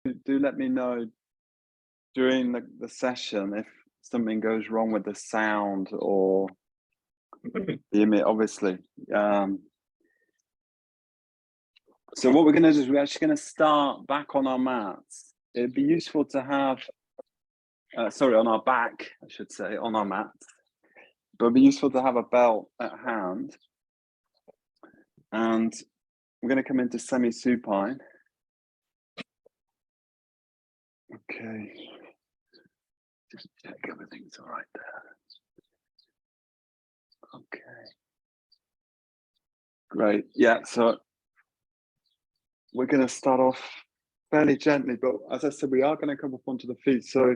do let me know during the session if something goes wrong with the sound or the image, obviously. So what we're going to do is we're actually going to start back on our mats. It'd be useful to have, sorry, on our back, I should say, on our mats. But it'd be useful to have a belt at hand. And we're going to come into semi-supine. Okay. Just check everything's all right there. Okay. Great. Yeah, so we're going to start off fairly gently, but as I said, we are going to come up onto the feet. So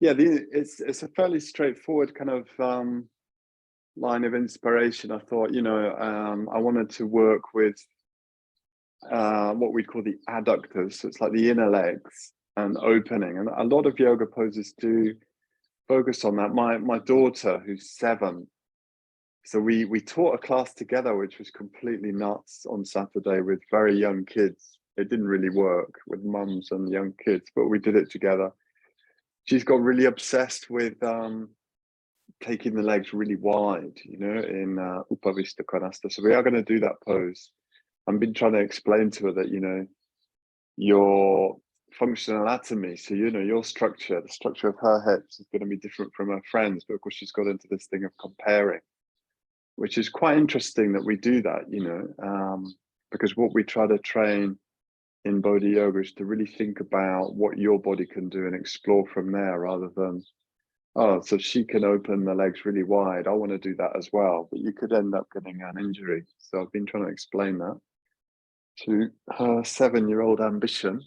yeah, it's a fairly straightforward kind of line of inspiration. I thought, you know, I wanted to work with what we'd call the adductors. So it's like the inner legs and opening. And a lot of yoga poses do focus on that. My daughter, who's 7, so we taught a class together, which was completely nuts on Saturday with very young kids. It didn't really work with mums and young kids, but we did it together. She's got really obsessed with taking the legs really wide, you know, in Upavista Konasta. So we are going to do that pose. I've been trying to explain to her that, you know, your functional anatomy, so, you know, your structure, the structure of her hips is going to be different from her friends, but of course she's got into this thing of comparing, which is quite interesting that we do that, you know, because what we try to train in Bodhi Yoga is to really think about what your body can do and explore from there, rather than, oh, so she can open the legs really wide, I want to do that as well, but you could end up getting an injury. So I've been trying to explain that to her 7-year-old ambition.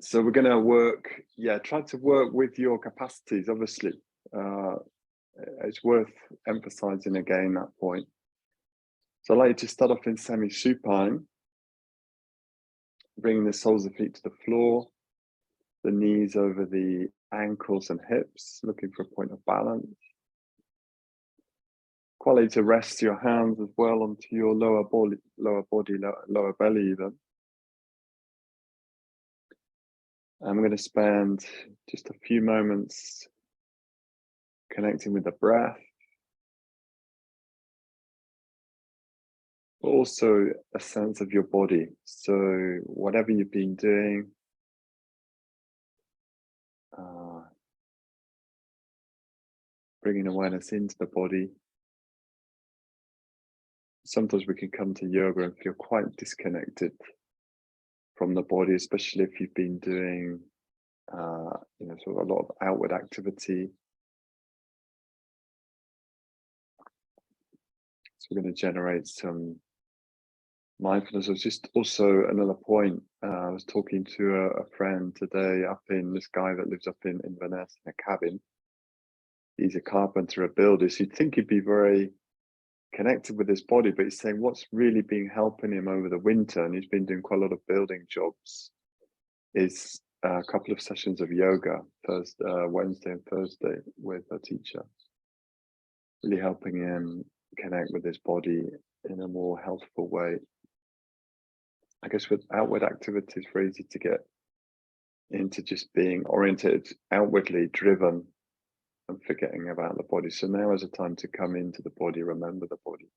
So we're going to work, yeah, try to work with your capacities, obviously. It's worth emphasizing again that point. So I'd like you to start off in semi-supine, bringing the soles of the feet to the floor, the knees over the ankles and hips, looking for a point of balance. Quality to rest your hands as well onto your lower belly even. I'm going to spend just a few moments connecting with the breath, but also a sense of your body. So whatever you've been doing, bringing awareness into the body. Sometimes we can come to yoga and feel quite disconnected from the body, especially if you've been doing, you know, sort of a lot of outward activity. So we're going to generate some mindfulness. It's just also another point. I was talking to a friend today up in, this guy that lives up in Inverness in a cabin. He's a carpenter, a builder. So you'd think he'd be very connected with his body, but he's saying what's really been helping him over the winter, and he's been doing quite a lot of building jobs, is a couple of sessions of yoga, Wednesday and Thursday, with a teacher, really helping him connect with his body in a more healthful way. I guess with outward activity, it's very easy to get into just being oriented outwardly, driven, and forgetting about the body. So now is a time to come into the body, remember the body.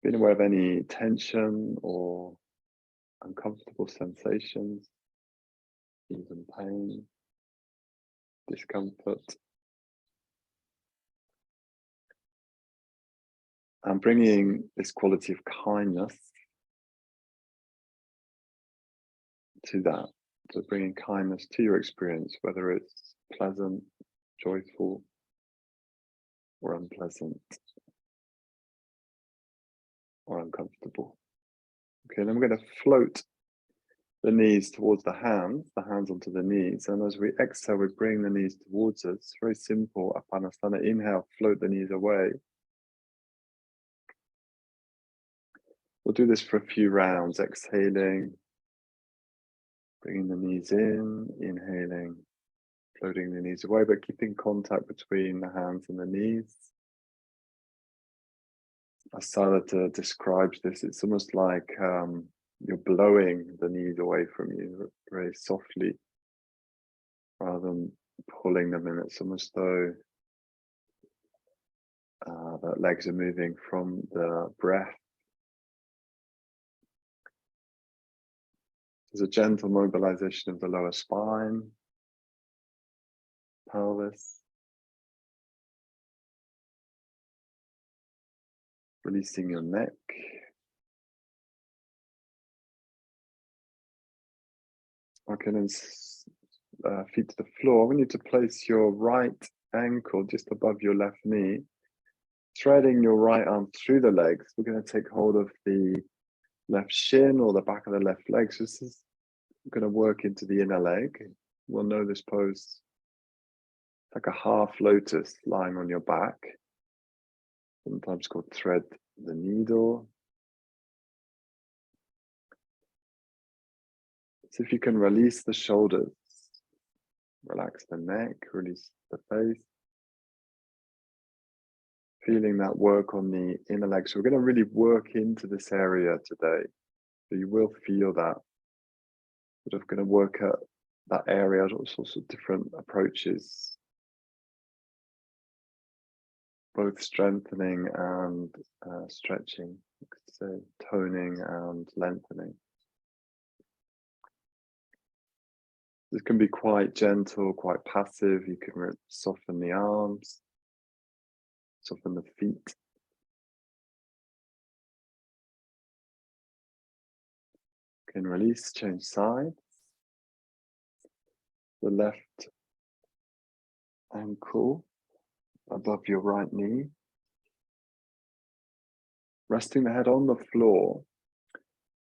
Being aware of any tension or uncomfortable sensations, even pain, discomfort. And bringing this quality of kindness to that. So bringing kindness to your experience, whether it's pleasant, joyful, or unpleasant, or uncomfortable. Okay, then we're going to float the knees towards the hands onto the knees. And as we exhale, we bring the knees towards us. Very simple, Apanasana. Inhale, float the knees away. We'll do this for a few rounds, exhaling, bringing the knees in, inhaling, floating the knees away, but keeping contact between the hands and the knees. As Sarata describes this, it's almost like you're blowing the knees away from you very softly, rather than pulling them in. It's almost though the legs are moving from the breath. There's a gentle mobilization of the lower spine, pelvis, releasing your neck. Okay, then feet to the floor. We need to place your right ankle just above your left knee, threading your right arm through the legs. We're going to take hold of the left shin or the back of the left leg. So this is going to work into the inner leg. We'll know this pose like a half lotus lying on your back, sometimes called thread the needle. So if you can release the shoulders, relax the neck, release the face, feeling that work on the inner leg. So we're going to really work into this area today. So you will feel that. Sort of going to work at that area, all sorts of different approaches, both strengthening and stretching, so toning and lengthening. This can be quite gentle, quite passive. You can soften the arms, soften the feet. You can release, change sides. The left ankle above your right knee. Resting the head on the floor.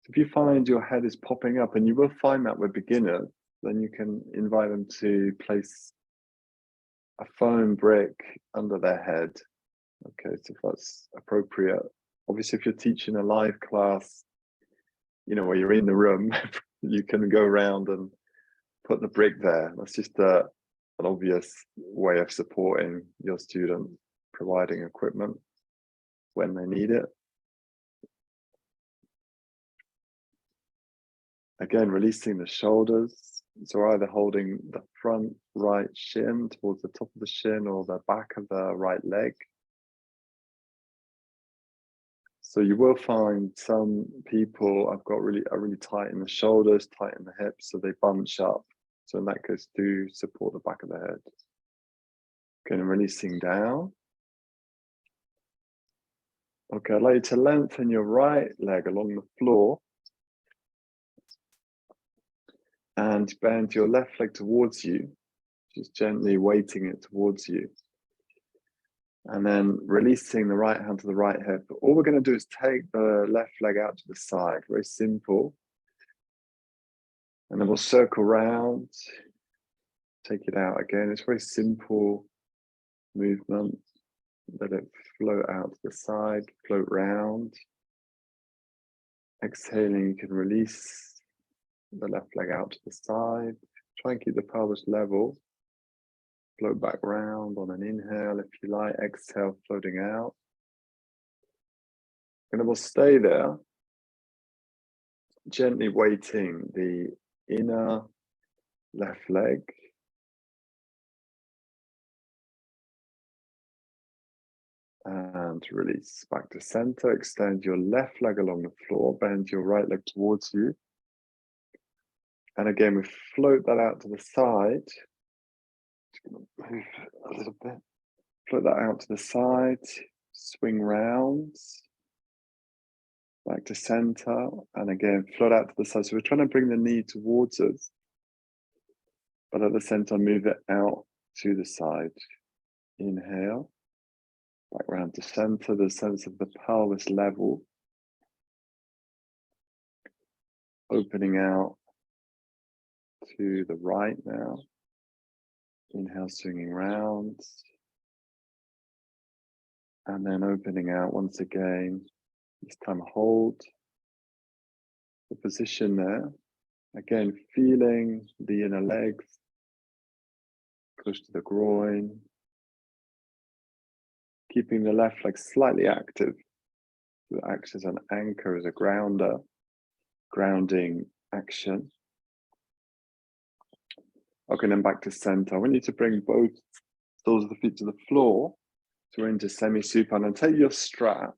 If you find your head is popping up, and you will find that with beginners, then you can invite them to place a foam brick under their head. Okay, so if that's appropriate. Obviously, if you're teaching a live class, you know, where you're in the room, you can go around and put the brick there. That's just an obvious way of supporting your student, providing equipment when they need it. Again, releasing the shoulders. So either holding the front right shin towards the top of the shin or the back of the right leg. So you will find some people are really tight in the shoulders, tight in the hips, so they bunch up. So in that case, do support the back of the head. Okay, and releasing down. Okay, I'd like you to lengthen your right leg along the floor and bend your left leg towards you, just gently weighting it towards you. And then releasing the right hand to the right hip. All we're going to do is take the left leg out to the side, very simple. And then we'll circle round, take it out again. It's very simple movement. Let it float out to the side, float round. Exhaling, you can release the left leg out to the side. Try and keep the pelvis level. Float back round on an inhale if you like. Exhale, floating out. And then we'll stay there, gently weighting the inner left leg. And release back to center. Extend your left leg along the floor. Bend your right leg towards you. And again, we float that out to the side. Just gonna move a little bit. Float that out to the side. Swing round. Back to center. And again, float out to the side. So we're trying to bring the knee towards us. But at the center, move it out to the side. Inhale. Back round to center, the sense of the pelvis level. Opening out to the right now. Inhale, swinging round. And then opening out once again. This time hold the position there. Again, feeling the inner legs close to the groin. Keeping the left leg slightly active. So it acts as an anchor, as a grounder. grounding action. Okay, then back to center. I want you to bring both soles of the feet to the floor. So we're into semi-supine, and take your strap.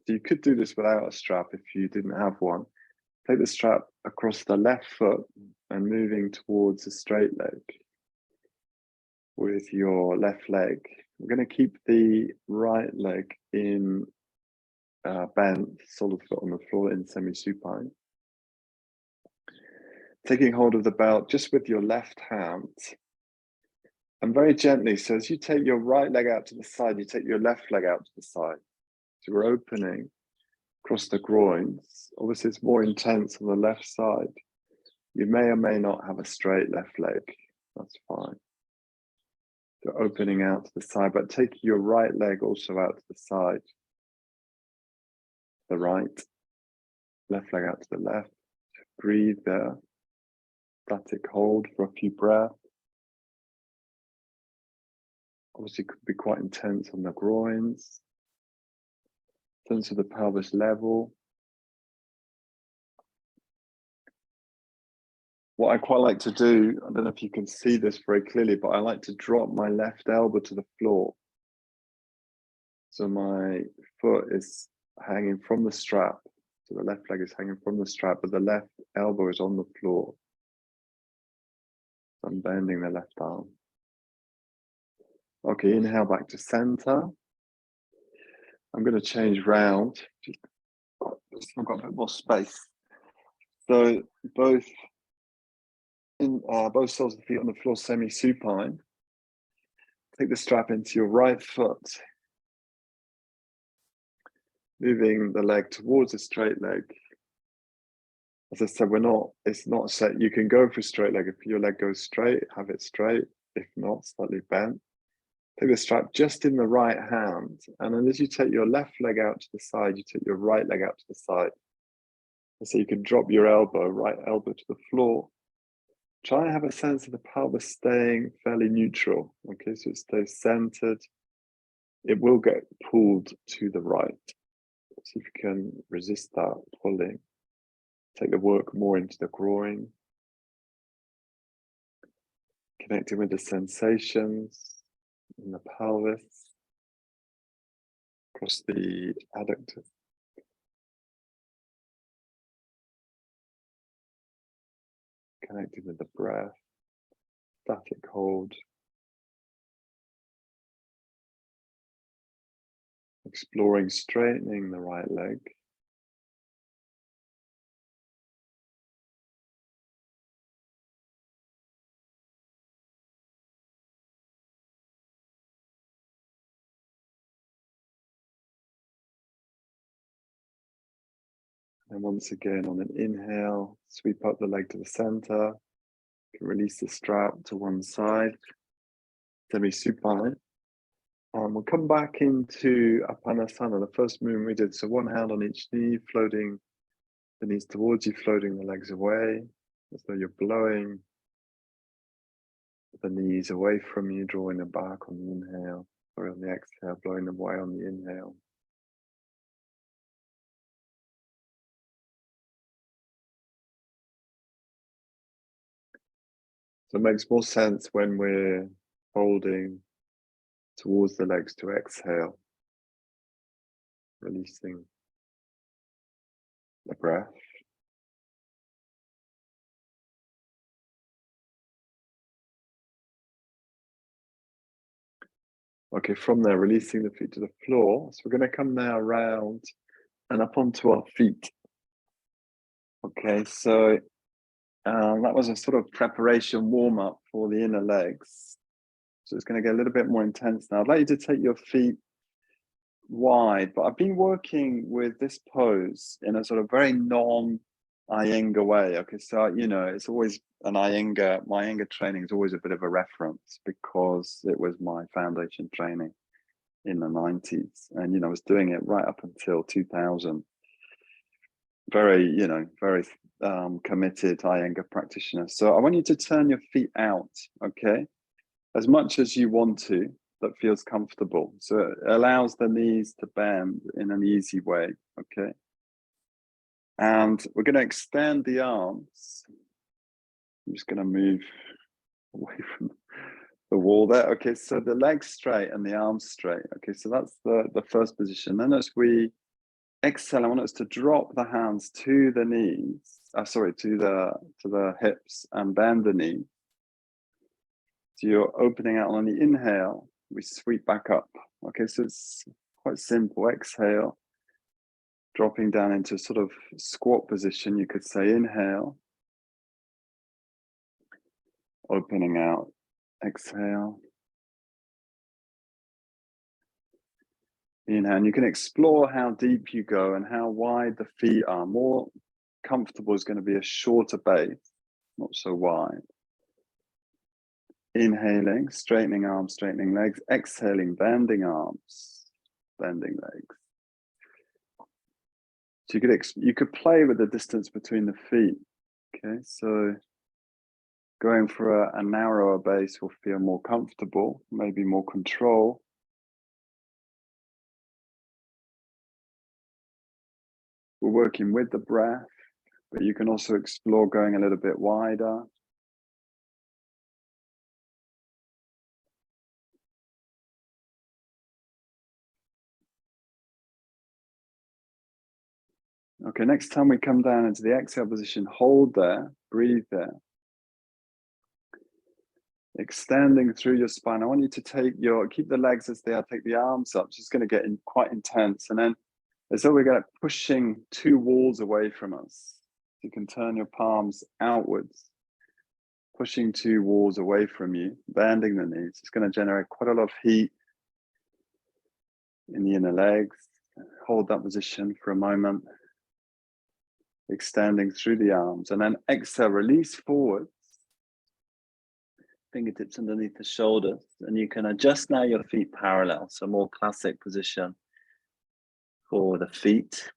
So you could do this without a strap if you didn't have one. Take the strap across the left foot and moving towards a straight leg with your left leg. We're going to keep the right leg in bent, solid foot on the floor in semi-supine. Taking hold of the belt just with your left hand and very gently. So as you take your right leg out to the side, you take your left leg out to the side. So we're opening across the groins. Obviously, it's more intense on the left side. You may or may not have a straight left leg. That's fine. So opening out to the side, but take your right leg also out to the side. The right, left leg out to the left. Breathe there. Static hold for a few breaths. Obviously, could be quite intense on the groins. Sense of the pelvis level. What I quite like to do, I don't know if you can see this very clearly, but I like to drop my left elbow to the floor. So my foot is hanging from the strap. So the left leg is hanging from the strap, but the left elbow is on the floor. So I'm bending the left arm. Okay, inhale back to center. I'm going to change round. I've got a bit more space. So both soles of the feet on the floor, semi-supine. Take the strap into your right foot. Moving the leg towards a straight leg. As I said, it's not set. You can go for a straight leg. If your leg goes straight, have it straight. If not, slightly bent. Take the strap just in the right hand. And then as you take your left leg out to the side, you take your right leg out to the side. And so you can drop your elbow, right elbow to the floor. Try and have a sense of the pelvis staying fairly neutral. Okay, so it stays centered. It will get pulled to the right. See if you can resist that pulling. Take the work more into the groin. Connecting with the sensations in the pelvis. Across the adductors. Connecting with the breath. Static hold. Exploring straightening the right leg. And once again, on an inhale, sweep up the leg to the center. You can release the strap to one side. Semi-supine. And we'll come back into Apanasana, the first movement we did. So one hand on each knee, floating the knees towards you, floating the legs away, as though you're blowing the knees away from you, drawing them back on the inhale, or on the exhale, blowing them away on the inhale. So it makes more sense when we're holding towards the legs to exhale, releasing the breath. Okay, from there, releasing the feet to the floor. So we're going to come now around and up onto our feet. Okay, so that was a sort of preparation warm-up for the inner legs. So it's going to get a little bit more intense now. I'd like you to take your feet wide, but I've been working with this pose in a sort of very non-Iyengar way. Okay, so it's always an Iyengar. My Iyengar training is always a bit of a reference because it was my foundation training in the 90s, and I was doing it right up until 2000. Very committed Iyengar practitioner. So I want you to turn your feet out, okay, as much as you want to, that feels comfortable. So it allows the knees to bend in an easy way, okay? And we're going to extend the arms. I'm just going to move away from the wall there. Okay, so the legs straight and the arms straight. Okay, so that's the first position. Then as we exhale, I want us to drop the hands to the knees. Sorry, to the hips and bend the knee. So you're opening out on the inhale. We sweep back up. Okay, so it's quite simple. Exhale, dropping down into sort of squat position. You could say inhale, opening out. Exhale. Inhale, and you can explore how deep you go and how wide the feet are. More comfortable is going to be a shorter base, not so wide. Inhaling, straightening arms, straightening legs. Exhaling, bending arms, bending legs. So you could play with the distance between the feet. Okay, so going for a narrower base will feel more comfortable, maybe more control. We're working with the breath, but you can also explore going a little bit wider. Okay, next time we come down into the exhale position, hold there, breathe there. Extending through your spine. I want you to keep the legs as they are, take the arms up. It's just going to get quite intense. And then as though we're going to pushing two walls away from us. You can turn your palms outwards, pushing two walls away from you, bending the knees. It's going to generate quite a lot of heat in the inner legs. Hold that position for a moment. Extending through the arms, and then exhale, release forwards, fingertips underneath the shoulders, and you can adjust now your feet parallel, so more classic position for the feet.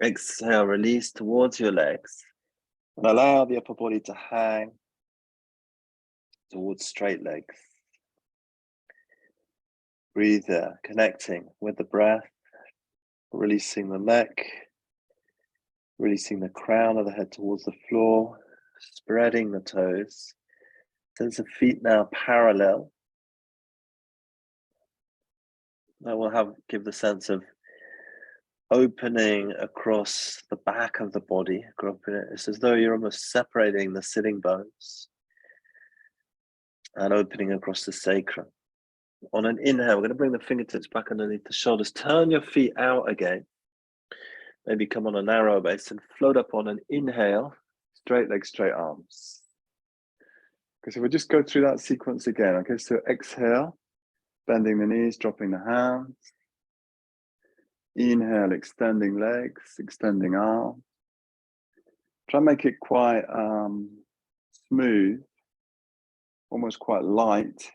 Exhale, release towards your legs, and allow the upper body to hang towards straight legs. Breathe there, connecting with the breath, releasing the neck, releasing the crown of the head towards the floor, spreading the toes. Sense of feet now parallel. That will give the sense of opening across the back of the body. It's as though you're almost separating the sitting bones and opening across the sacrum. On an inhale, we're going to bring the fingertips back underneath the shoulders. Turn your feet out again. Maybe come on a narrow base and float up on an inhale. Straight legs, straight arms. Okay, so we'll just go through that sequence again. Okay, so exhale, bending the knees, dropping the hands. Inhale, extending legs, extending arms. Try and make it quite smooth, almost quite light,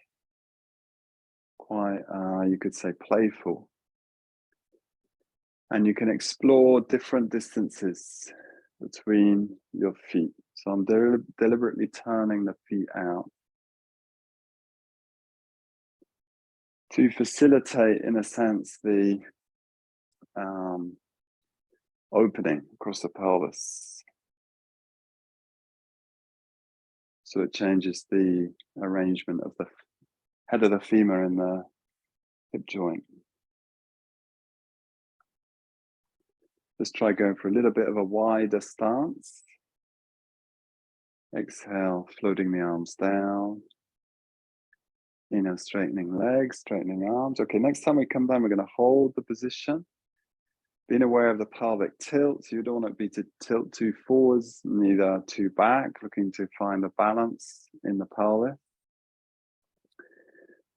quite, you could say, playful. And you can explore different distances between your feet. So I'm deliberately turning the feet out to facilitate, in a sense, the opening across the pelvis. So it changes the arrangement of the head of the femur in the hip joint. Let's try going for a little bit of a wider stance. Exhale, floating the arms down. Inhale, straightening legs, straightening arms. Okay, next time we come down, we're going to hold the position. Being aware of the pelvic tilt. So you don't want it to tilt too forwards, neither too back, looking to find a balance in the pelvis.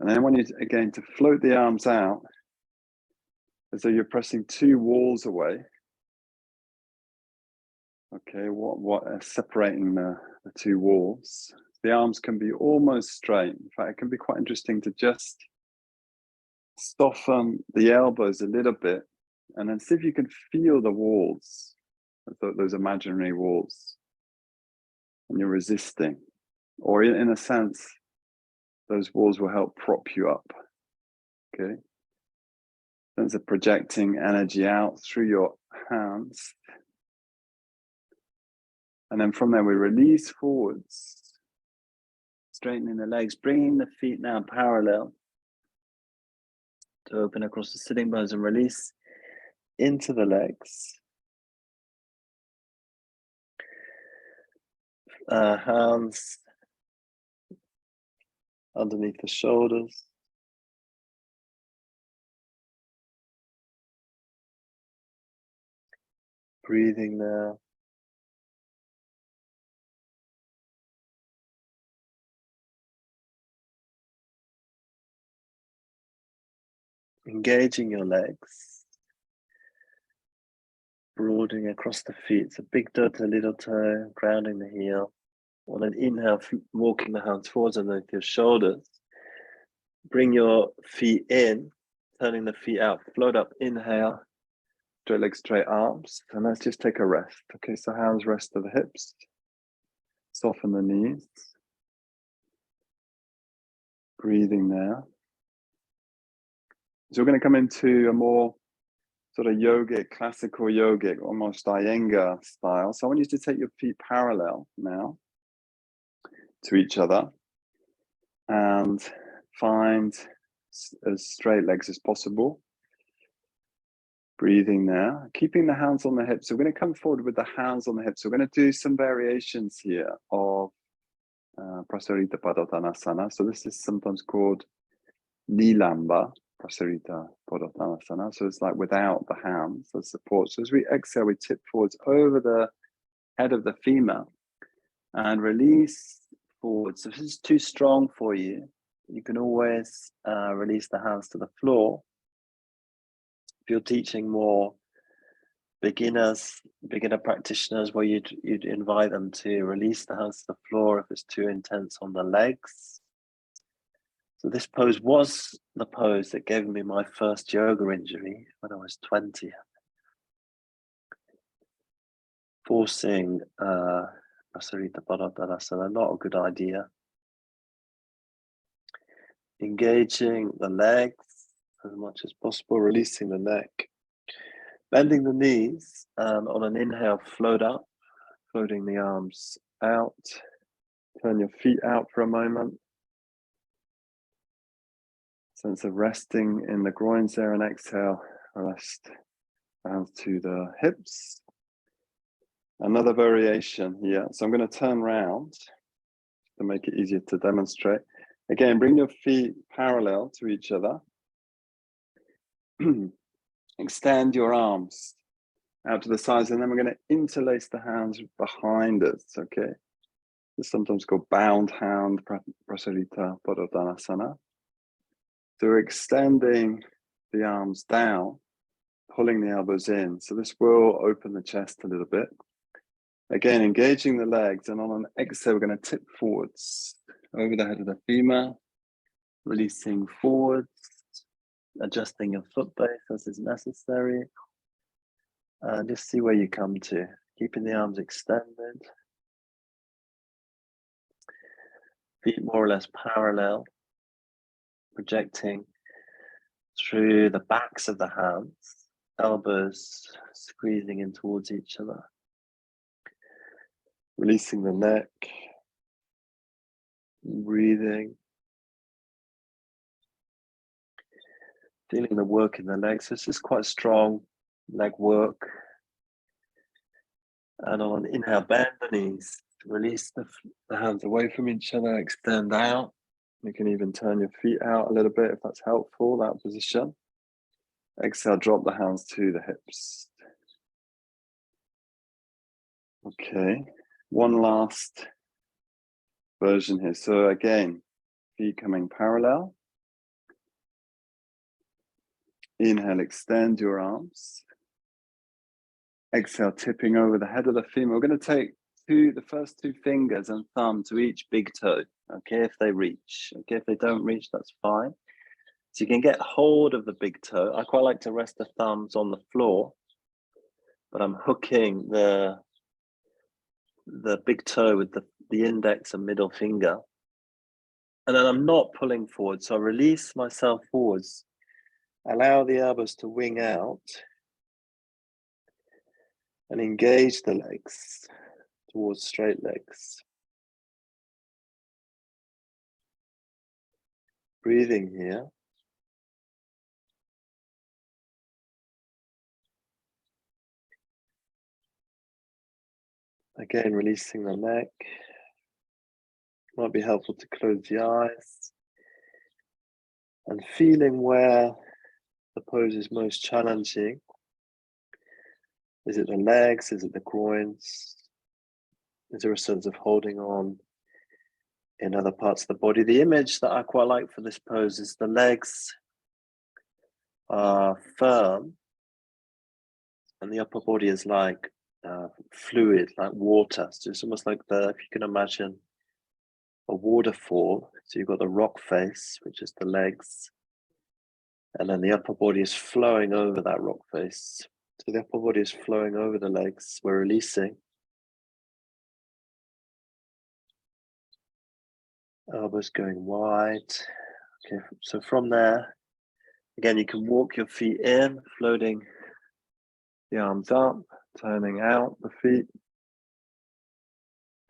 And then I want you to, again, to float the arms out as though you're pressing two walls away. Okay, what separating the two walls? The arms can be almost straight. In fact, it can be quite interesting to just soften the elbows a little bit and then see if you can feel the walls, those imaginary walls, and you're resisting. Or in a sense, those walls will help prop you up. Okay, sense of projecting energy out through your hands And then from there, we release forwards, straightening the legs, bringing the feet now parallel to open across the sitting bones and release into the legs. Hands underneath the shoulders. Breathing now. Engaging your legs. Broadening across the feet. So big toe to little toe, grounding the heel. On an inhale, walking the hands forwards underneath your shoulders. Bring your feet in, turning the feet out. Float up, inhale. Straight legs, straight arms. And let's just take a rest. Okay, so hands rest to the hips. Soften the knees. Breathing now. So we're going to come into a more sort of yogic, classical yogic, almost Iyengar style. So I want you to take your feet parallel now to each other and find as straight legs as possible. Breathing now, keeping the hands on the hips. So we're going to come forward with the hands on the hips. So we're going to do some variations here of Prasarita Padottanasana. So this is sometimes called Nilamba Prasarita Padottanasana. So it's like without the hands as support. So as we exhale, we tip forwards over the head of the femur and release forwards. So if this is too strong for you, you can always release the hands to the floor. If you're teaching more beginner practitioners, where you'd invite them to release the hands to the floor if it's too intense on the legs. So this pose was the pose that gave me my first yoga injury when I was 20. Forcing Prasarita Padottanasana, not a good idea. Engaging the legs as much as possible, releasing the neck. Bending the knees, and on an inhale, float up, floating the arms out. Turn your feet out for a moment. Sense of resting in the groins there, and exhale, rest hands to the hips. Another variation here. So I'm going to turn around to make it easier to demonstrate. Again, bring your feet parallel to each other. Extend your arms out to the sides, and then we're going to interlace the hands behind us, okay? It's sometimes called bound hand Prasarita Padottanasana. So we're extending the arms down, pulling the elbows in. So this will open the chest a little bit. Again, engaging the legs, and on an exhale, we're going to tip forwards over the head of the femur, releasing forwards, adjusting your foot base as is necessary. Just see where you come to, keeping the arms extended. Feet more or less parallel, projecting through the backs of the hands, elbows squeezing in towards each other. Releasing the neck, breathing. Feeling the work in the legs. This is quite strong leg work. And on an inhale, bend the knees. Release the hands away from each other, extend out. You can even turn your feet out a little bit if that's helpful, that position. Exhale, drop the hands to the hips. Okay, one last version here. So again, feet coming parallel. Inhale, extend your arms. Exhale, tipping over the head of the femur. We're going to take the first two fingers and thumb to each big toe, okay, if they reach. Okay, if they don't reach, that's fine. So you can get hold of the big toe. I quite like to rest the thumbs on the floor, but I'm hooking the big toe with the index and middle finger. And then I'm not pulling forward, so I release myself forwards. Allow the elbows to wing out and engage the legs towards straight legs. Breathing here. Again, releasing the neck. Might be helpful to close the eyes and feeling where the pose is most challenging. Is it the legs? Is it the groins? Is there a sense of holding on in other parts of the body? The image that I quite like for this pose is the legs are firm and the upper body is like fluid, like water. So it's almost like if you can imagine a waterfall. So you've got the rock face, which is the legs, and then the upper body is flowing over that rock face. So the upper body is flowing over the legs. We're releasing. Elbows going wide. Okay, so from there, again, you can walk your feet in, floating the arms up, turning out the feet.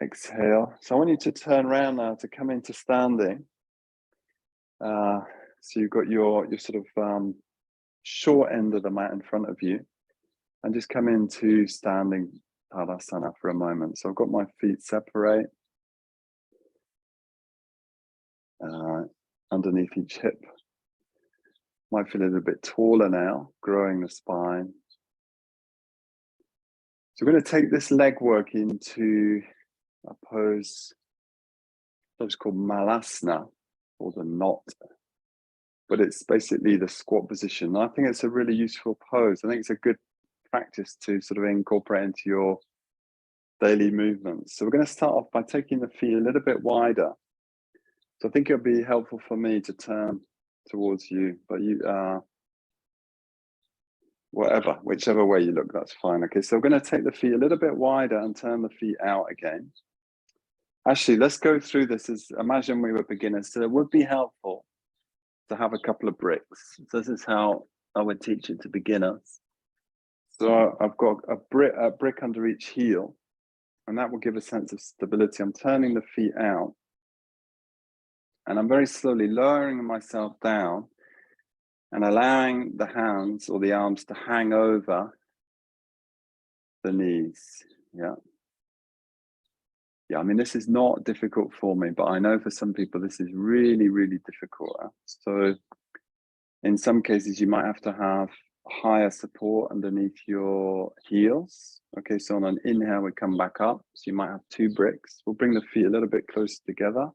Exhale. So I want you to turn around now to come into standing. So you've got your sort of short end of the mat in front of you, and just come into standing Tadasana for a moment. So I've got my feet separate underneath each hip. Might feel a little bit taller now, growing the spine. So we're going to take this leg work into a pose that's called Malasana, or the knot. But it's basically the squat position. I think it's a really useful pose. I think it's a good practice to sort of incorporate into your daily movements. So we're going to start off by taking the feet a little bit wider. So I think it'll be helpful for me to turn towards you, but you whichever way you look, that's fine. Okay, so we're going to take the feet a little bit wider and turn the feet out again. Actually, let's go through this as imagine we were beginners. So it would be helpful to have a couple of bricks. So this is how I would teach it to beginners. So I've got a brick under each heel, and that will give a sense of stability. I'm turning the feet out, and I'm very slowly lowering myself down and allowing the hands or the arms to hang over the knees. Yeah, I mean, this is not difficult for me, but I know for some people this is really, really difficult. So in some cases, you might have to have higher support underneath your heels. Okay, so on an inhale, we come back up. So you might have two bricks. We'll bring the feet a little bit closer together.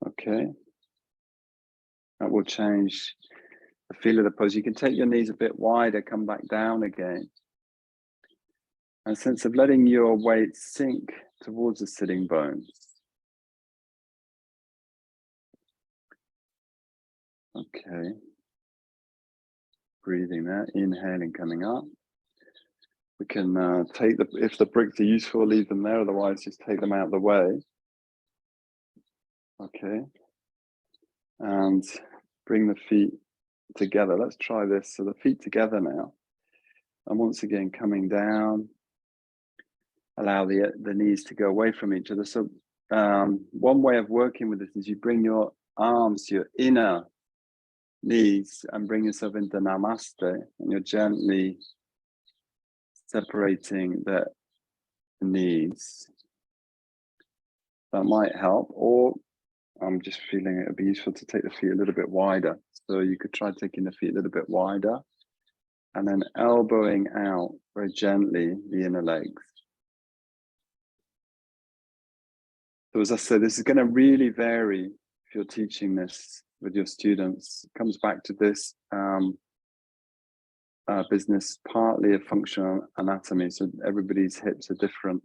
Okay. That will change the feel of the pose. You can take your knees a bit wider, come back down again. And a sense of letting your weight sink towards the sitting bones. Okay. Breathing there, inhaling, coming up. We can take if the bricks are useful, leave them there. Otherwise, just take them out of the way. Okay. And bring the feet together. Let's try this. So the feet together now. And once again, coming down. Allow the knees to go away from each other. So one way of working with this is you bring your arms to your inner knees and bring yourself into Namaste, and you're gently separating the knees. That might help, or I'm just feeling it would be useful to take the feet a little bit wider. So you could try taking the feet a little bit wider and then elbowing out very gently the inner legs. So as I said, this is going to really vary if you're teaching this with your students. It comes back to this business, partly a functional anatomy. So everybody's hips are different,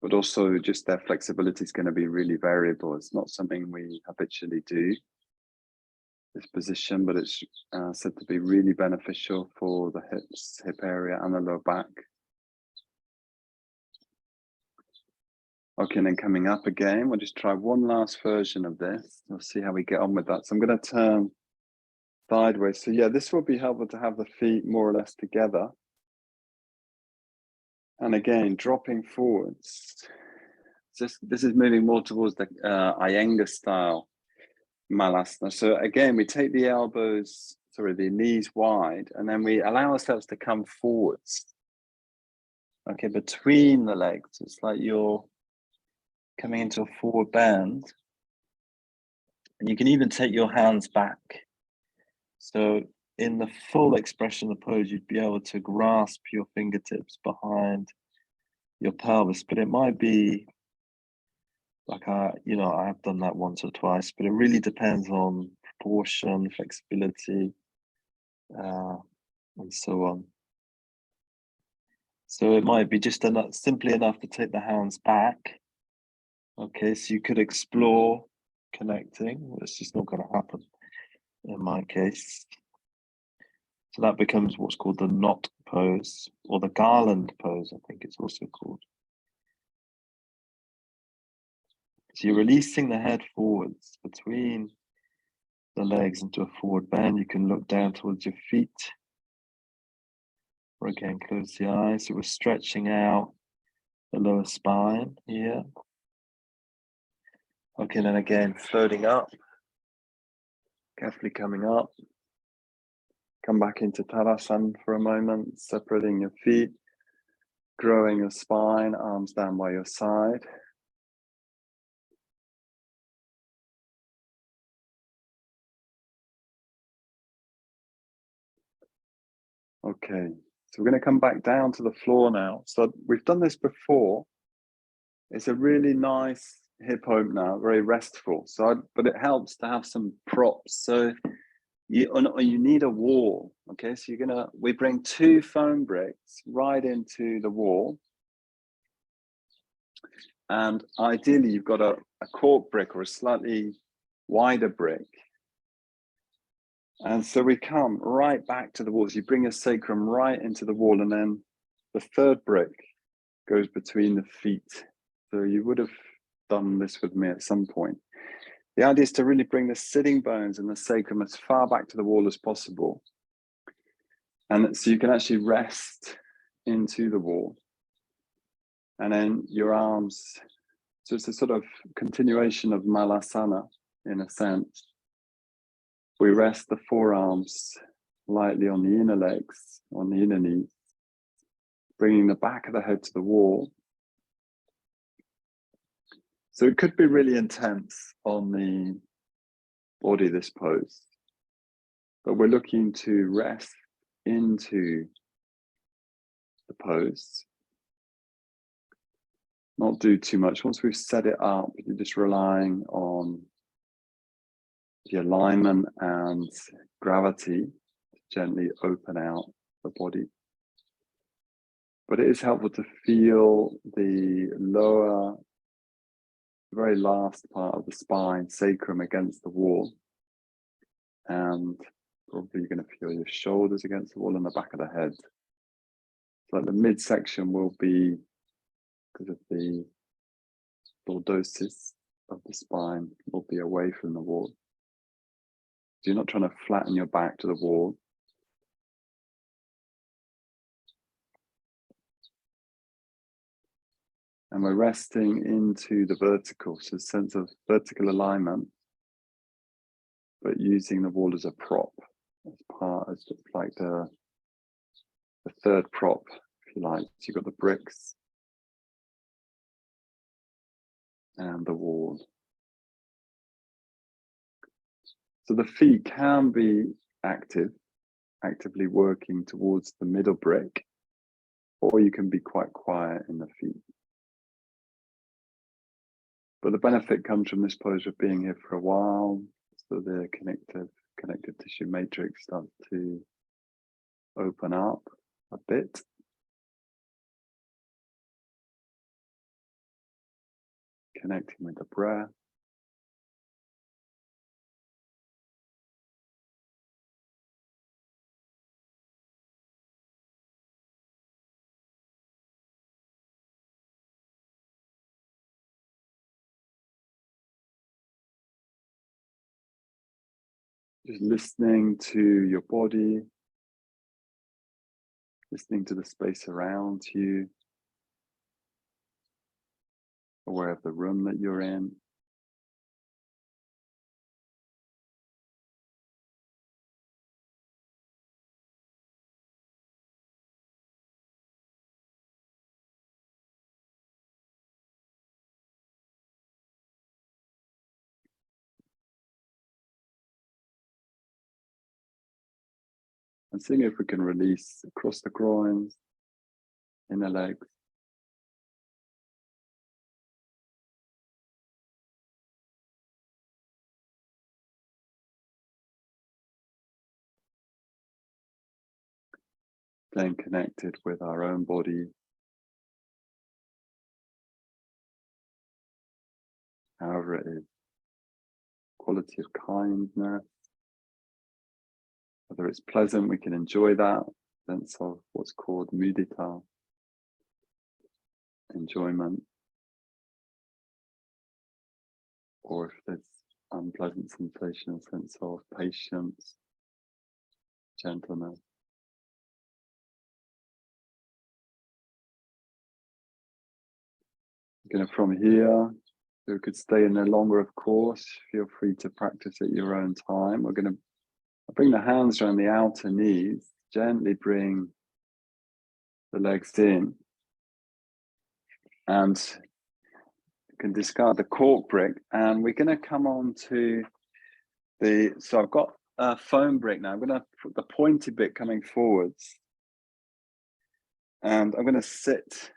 but also just their flexibility is going to be really variable. It's not something we habitually do, this position, but it's said to be really beneficial for the hips, hip area and the lower back. Okay, and then coming up again, we'll just try one last version of this. We'll see how we get on with that. So I'm going to turn sideways. So yeah, this will be helpful to have the feet more or less together. And again, dropping forwards. This is moving more towards the Iyengar style Malasana. So again, we take the elbows, the knees wide, and then we allow ourselves to come forwards. Okay, between the legs. It's like you're coming into a forward bend. And you can even take your hands back. So in the full expression of the pose, you'd be able to grasp your fingertips behind your pelvis, but it might be like I've done that once or twice, but it really depends on proportion, flexibility, and so on. So it might be just simply enough to take the hands back. Okay, so you could explore connecting. It's just not going to happen in my case. So that becomes what's called the knot pose, or the garland pose, I think it's also called. So you're releasing the head forwards between the legs into a forward bend. You can look down towards your feet. Or again, close the eyes. So we're stretching out the lower spine here. Okay, then again, floating up. Carefully coming up. Come back into Tadasana for a moment, separating your feet, growing your spine, arms down by your side. Okay, so we're going to come back down to the floor now. So we've done this before. It's a really nice hip opener, very restful. But it helps to have some props. So you need a wall. Okay, so we bring 2 foam bricks right into the wall. And ideally you've got a cork brick or a slightly wider brick. And so we come right back to the walls. You bring your sacrum right into the wall, and then the 3rd brick goes between the feet. So you would have done this with me at some point. The idea is to really bring the sitting bones and the sacrum as far back to the wall as possible. And so you can actually rest into the wall. And then your arms, so it's a sort of continuation of Malasana in a sense. We rest the forearms lightly on the inner legs, on the inner knees, bringing the back of the head to the wall. So it could be really intense on the body, this pose, but we're looking to rest into the pose, not do too much. Once we've set it up, you're just relying on the alignment and gravity to gently open out the body. But it is helpful to feel the lower, very last part of the spine, sacrum, against the wall. And probably you're going to feel your shoulders against the wall and the back of the head. So like the midsection will be, because of the lordosis of the spine, will be away from the wall. So you're not trying to flatten your back to the wall. And we're resting into the vertical, so a sense of vertical alignment, but using the wall as a prop, as just like the 3rd prop, if you like. So you've got the bricks and the wall. So the feet can be actively working towards the middle brick, or you can be quite quiet in the feet. But the benefit comes from this pose of being here for a while, so the connective tissue matrix starts to open up a bit. Connecting with the breath. Just listening to your body, listening to the space around you. aware of the room that you're in. And seeing if we can release across the groins, inner legs. Staying connected with our own body. However it is. Quality of kindness. Whether it's pleasant, we can enjoy that sense of what's called mudita, enjoyment. Or if there's unpleasant sensation, a sense of patience, gentleness. From here, you could stay in there longer, of course. Feel free to practice at your own time. We're going to bring the hands around the outer knees, gently bring the legs in, and you can discard the cork brick. And we're going to come on to so I've got a foam brick now. I'm going to put the pointy bit coming forwards, and I'm going to sit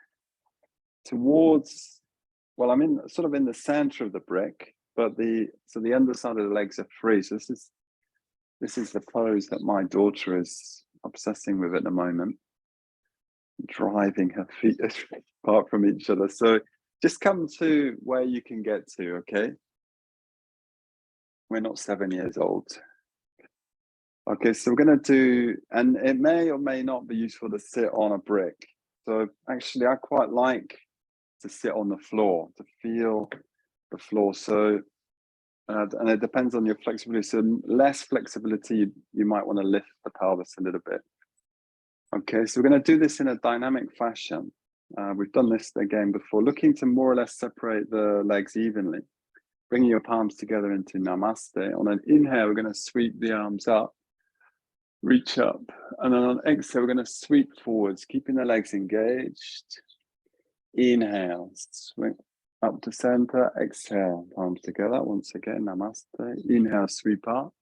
towards, well, I'm in sort of in the center of the brick, but the underside of the legs are free. So this is the pose that my daughter is obsessing with at the moment, driving her feet apart from each other. So just come to where you can get to, okay? We're not 7 years old. Okay, so we're going to do, and it may or may not be useful to sit on a brick. So actually, I quite like to sit on the floor, to feel the floor. So, and it depends on your flexibility. So less flexibility, you might want to lift the pelvis a little bit. Okay, so we're going to do this in a dynamic fashion. We've done this again before, looking to more or less separate the legs evenly. Bringing your palms together into Namaste. On an inhale, we're going to sweep the arms up, reach up. And then on exhale, we're going to sweep forwards, keeping the legs engaged. Inhale, swing up to center, exhale, palms together. Once again, Namaste. Inhale, sweep up.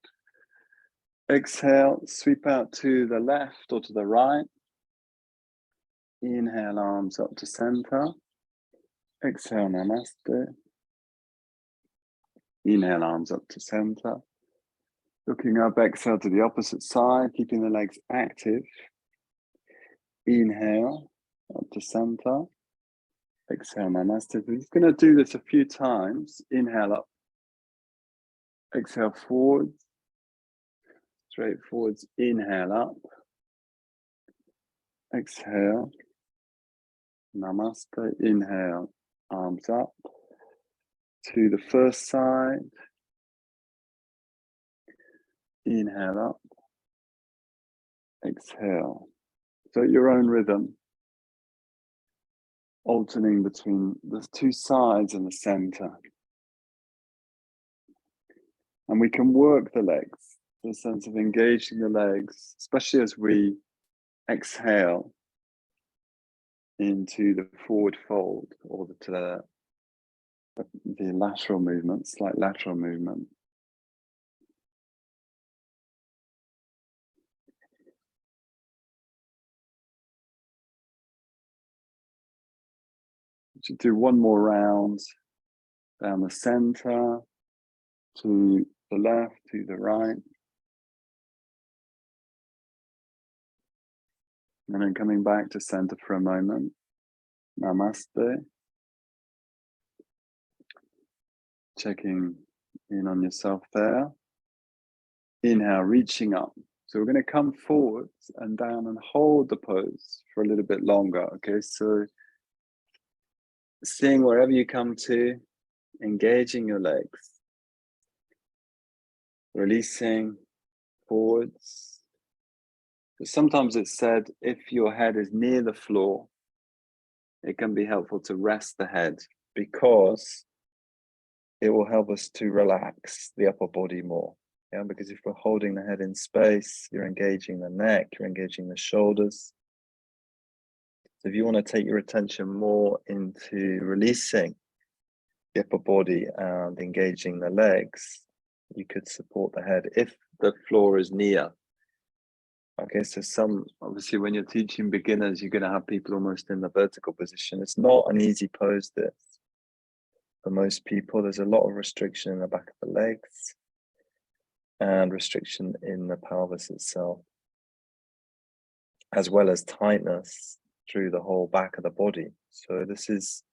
Exhale, sweep out to the left or to the right. Inhale, arms up to center. Exhale, Namaste. Inhale, arms up to center. Looking up, exhale to the opposite side, keeping the legs active. Inhale, up to center. Exhale, Namaste. We're just going to do this a few times. Inhale up. Exhale forwards. Straight forwards. Inhale up. Exhale. Namaste. Inhale. Arms up. To the first side. Inhale up. Exhale. So at your own rhythm. Alternating between the two sides and the center. And we can work the legs, the sense of engaging the legs, especially as we exhale into the forward fold or to the lateral movement, slight lateral movement. Should do one more round down the center, to the left, to the right. And then coming back to center for a moment. Namaste. Checking in on yourself there. Inhale, reaching up. So we're going to come forwards and down and hold the pose for a little bit longer. Okay, so seeing wherever you come to, engaging your legs, releasing forwards. Sometimes it's said if your head is near the floor, it can be helpful to rest the head because it will help us to relax the upper body more. Yeah, because if we're holding the head in space, you're engaging the neck, you're engaging the shoulders. So if you want to take your attention more into releasing the upper body and engaging the legs, you could support the head if the floor is near. Okay, so obviously when you're teaching beginners, you're going to have people almost in the vertical position. It's not an easy pose, this. For most people, there's a lot of restriction in the back of the legs and restriction in the pelvis itself, as well as tightness through the whole back of the body. So this is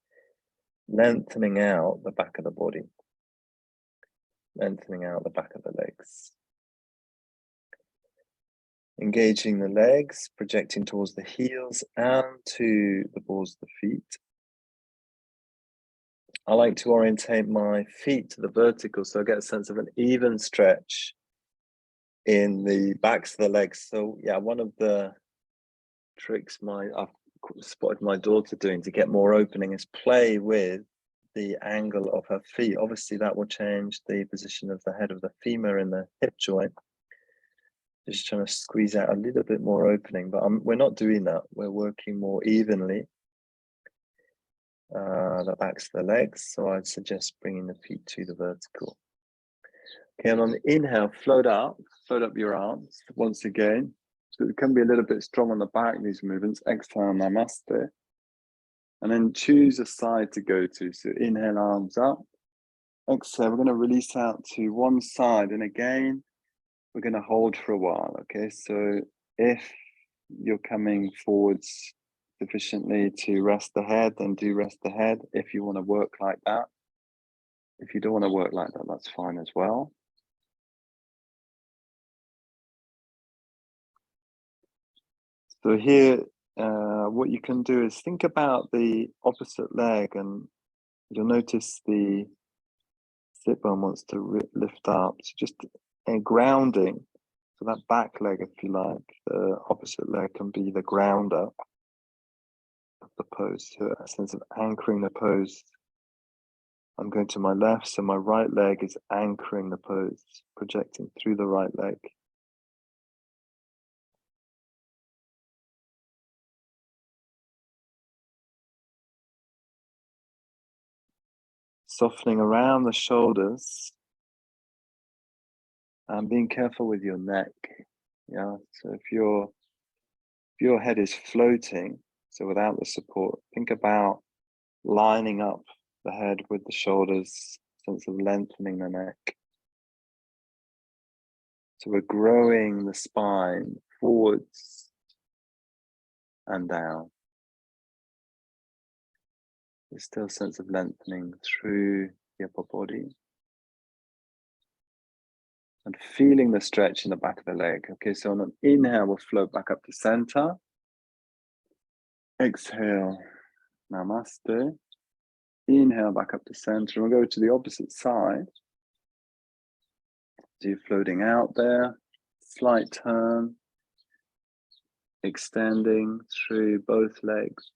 lengthening out the back of the body, lengthening out the back of the legs. Engaging the legs, projecting towards the heels and to the balls of the feet. I like to orientate my feet to the vertical so I get a sense of an even stretch in the backs of the legs. So yeah, one of the tricks I've spotted my daughter doing to get more opening is play with the angle of her feet. Obviously that will change the position of the head of the femur in the hip joint. Just trying to squeeze out a little bit more opening, but we're not doing that. We're working more evenly the backs of the legs. So I'd suggest bringing the feet to the vertical. Okay, and on the inhale, float up your arms once again. So it can be a little bit strong on the back, these movements. Exhale, namaste. And then choose a side to go to. So inhale, arms up. Exhale, we're going to release out to one side. And again, we're going to hold for a while. Okay, so if you're coming forwards sufficiently to rest the head, then do rest the head if you want to work like that. If you don't want to work like that, that's fine as well. So here, what you can do is think about the opposite leg, and you'll notice the sit bone wants to lift up. So just grounding. So that back leg, if you like, the opposite leg can be the grounder of the pose. So a sense of anchoring the pose. I'm going to my left, so my right leg is anchoring the pose, projecting through the right leg. Softening around the shoulders and being careful with your neck. Yeah, so if your head is floating, so without the support, think about lining up the head with the shoulders, sense of lengthening the neck. So we're growing the spine forwards and down. There's still a sense of lengthening through the upper body. And feeling the stretch in the back of the leg. Okay, so on an inhale, we'll float back up to center. Exhale, namaste. Inhale back up to center. We'll go to the opposite side. So you're floating out there, slight turn, extending through both legs.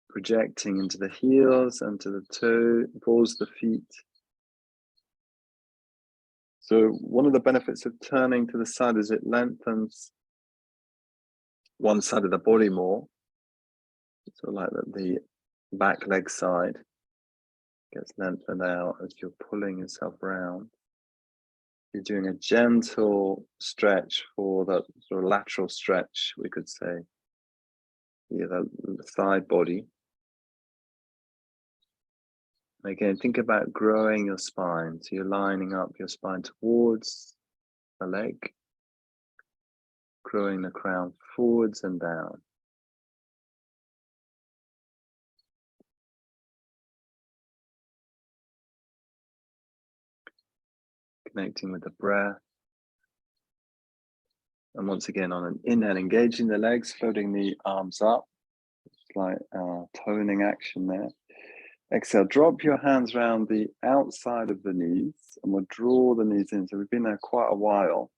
Projecting into the heels and to the balls of the feet. So one of the benefits of turning to the side is it lengthens one side of the body more. So like the back leg side gets lengthened out as you're pulling yourself around. You're doing a gentle stretch for the sort of lateral stretch, we could say. Yeah, the side body. Again, think about growing your spine. So you're lining up your spine towards the leg, growing the crown forwards and down. Connecting with the breath. And once again, on an inhale, engaging the legs, floating the arms up. It's like toning action there. Exhale, drop your hands around the outside of the knees and we'll draw the knees in. So we've been there quite a while.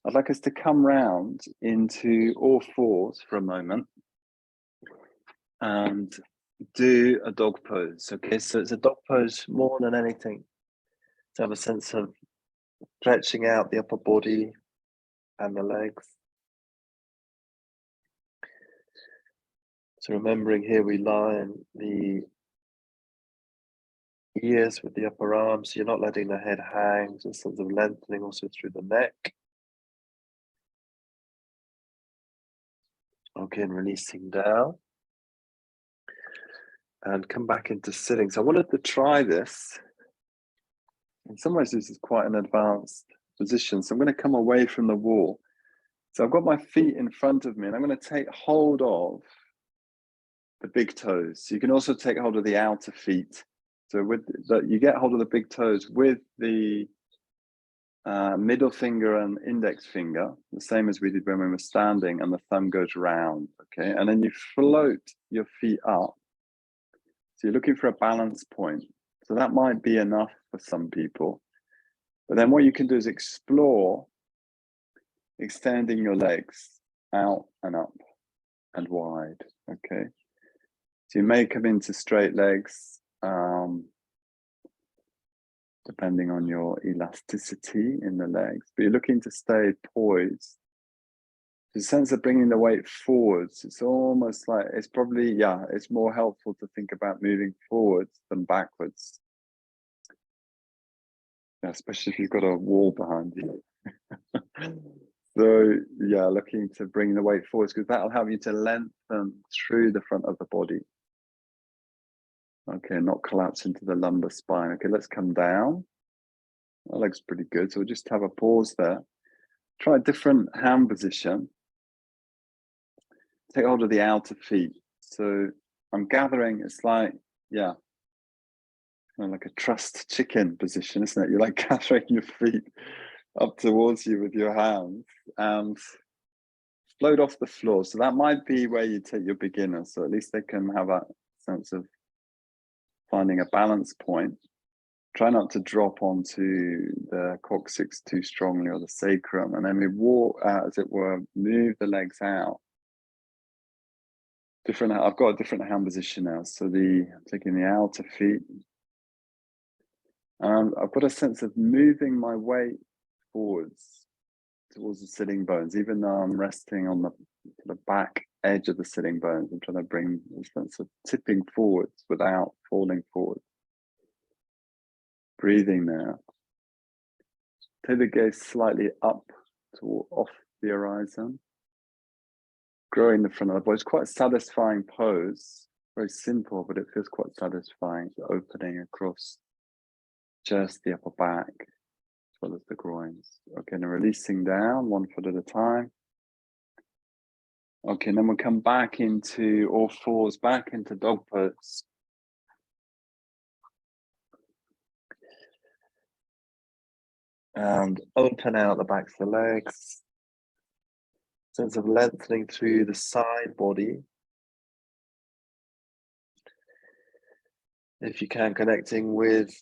I'd like us to come round into all fours for a moment and do a dog pose. Okay, so it's a dog pose more than anything to have a sense of stretching out the upper body and the legs. So remembering here we line the ears with the upper arms, so you're not letting the head hang, just sense of lengthening also through the neck. Okay, and releasing down. And come back into sitting. So I wanted to try this. In some ways, this is quite an advanced position. So I'm going to come away from the wall. So I've got my feet in front of me and I'm going to take hold of the big toes. So you can also take hold of the outer feet. So with that, you get hold of the big toes with the middle finger and index finger, the same as we did when we were standing, and the thumb goes round, okay? And then you float your feet up. So you're looking for a balance point. So that might be enough for some people. But then what you can do is explore extending your legs out and up and wide, okay? So you may come into straight legs, depending on your elasticity in the legs, but you're looking to stay poised. The sense of bringing the weight forwards, it's almost like, it's probably, yeah, it's more helpful to think about moving forwards than backwards. Yeah, especially if you've got a wall behind you. So yeah, looking to bring the weight forwards because that'll help you to lengthen through the front of the body. Okay, not collapse into the lumbar spine. Okay, let's come down. That looks pretty good. So we'll just have a pause there. Try a different hand position. Take hold of the outer feet. So I'm gathering, it's like, yeah, kind of like a trussed chicken position, isn't it? You're like gathering your feet up towards you with your hands and float off the floor. So that might be where you take your beginners. So at least they can have a sense of finding a balance point. Try not to drop onto the coccyx too strongly or the sacrum. And then we walk, as it were, move the legs out. I've got a different hand position now. So taking the outer feet. I've got a sense of moving my weight forwards towards the sitting bones, even though I'm resting on the back edge of the sitting bones. I'm trying to bring a sense of tipping forwards without falling forward. Breathing now. Take the gaze slightly up off the horizon. Growing the front of the body. It's quite a satisfying pose. Very simple, but it feels quite satisfying. The opening across just the upper back, as well as the groins. Okay, now releasing down, 1 foot at a time. Okay, and then we'll come back into all fours, back into dog pose. And open out the backs of the legs. Sense of lengthening through the side body. If you can, connecting with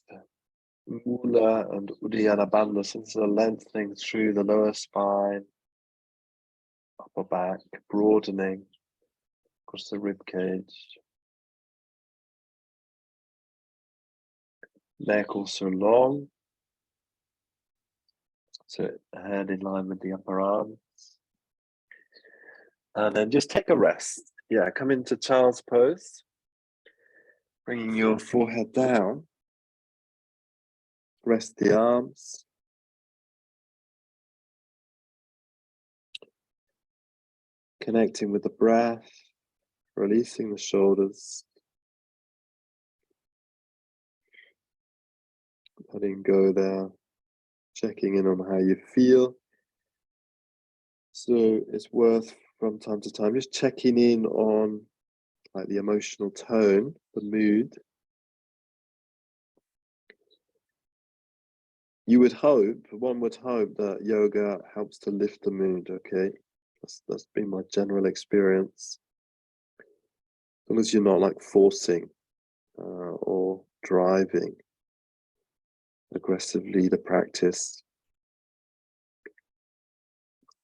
Mula and Uddiyana Bandha, sense of lengthening through the lower spine, upper back, broadening across the rib cage. Neck also long. So head in line with the upper arms. And then just take a rest. Yeah, come into child's pose. Bringing your forehead down. Rest the arms. Connecting with the breath. Releasing the shoulders. Letting go there. Checking in on how you feel. So it's worth from time to time just checking in on like the emotional tone, the mood. One would hope that yoga helps to lift the mood, okay? That's been my general experience. As long as you're not like forcing or driving aggressively the practice.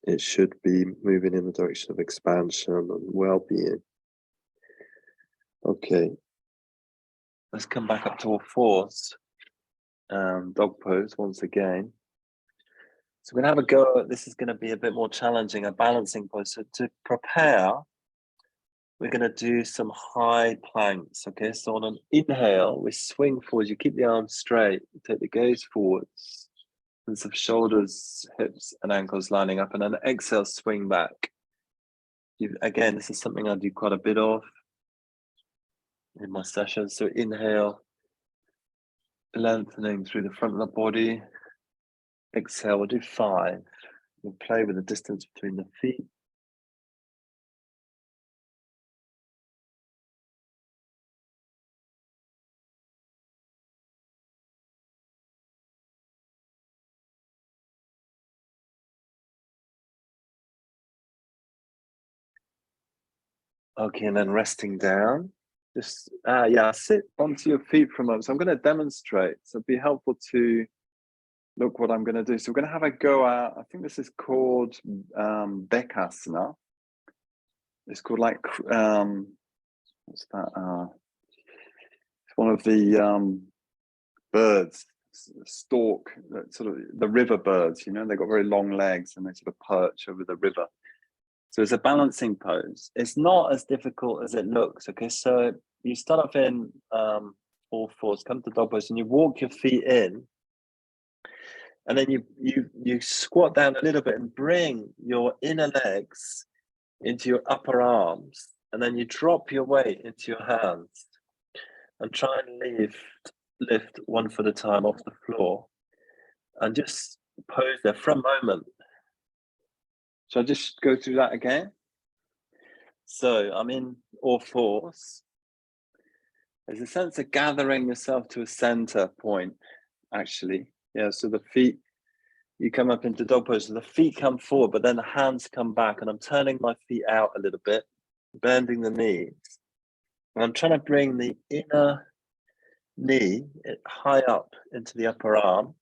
It should be moving in the direction of expansion and well-being. Okay, let's come back up to all fours. Dog pose once again. So we're going to have a go. This is going to be a bit more challenging, a balancing pose. So to prepare, we're going to do some high planks. Okay, so on an inhale, we swing forward. You keep the arms straight, you take the gaze forwards, and some shoulders, hips, and ankles lining up. And then exhale, swing back. Again, this is something I do quite a bit of in my sessions. So inhale, lengthening through the front of the body. Exhale, we'll do 5. We'll play with the distance between the feet. Okay, and then resting down. Just, sit onto your feet for a moment. So I'm going to demonstrate. So it'd be helpful to look what I'm going to do. So we're going to have a go at, I think this is called Bekasana. It's called like, what's that? It's one of the birds, stork, sort of the river birds, you know, they've got very long legs and they sort of perch over the river. So it's a balancing pose. It's not as difficult as it looks. Okay, so you start off in all fours, come to dog pose, and you walk your feet in, and then you squat down a little bit and bring your inner legs into your upper arms, and then you drop your weight into your hands, and try and lift one foot at a time off the floor, and just pose there for a moment. Shall I just go through that again? So I'm in all fours. There's a sense of gathering yourself to a center point, actually. Yeah, so the feet, you come up into dog pose, so the feet come forward, but then the hands come back, and I'm turning my feet out a little bit, bending the knees. And I'm trying to bring the inner knee high up into the upper arm,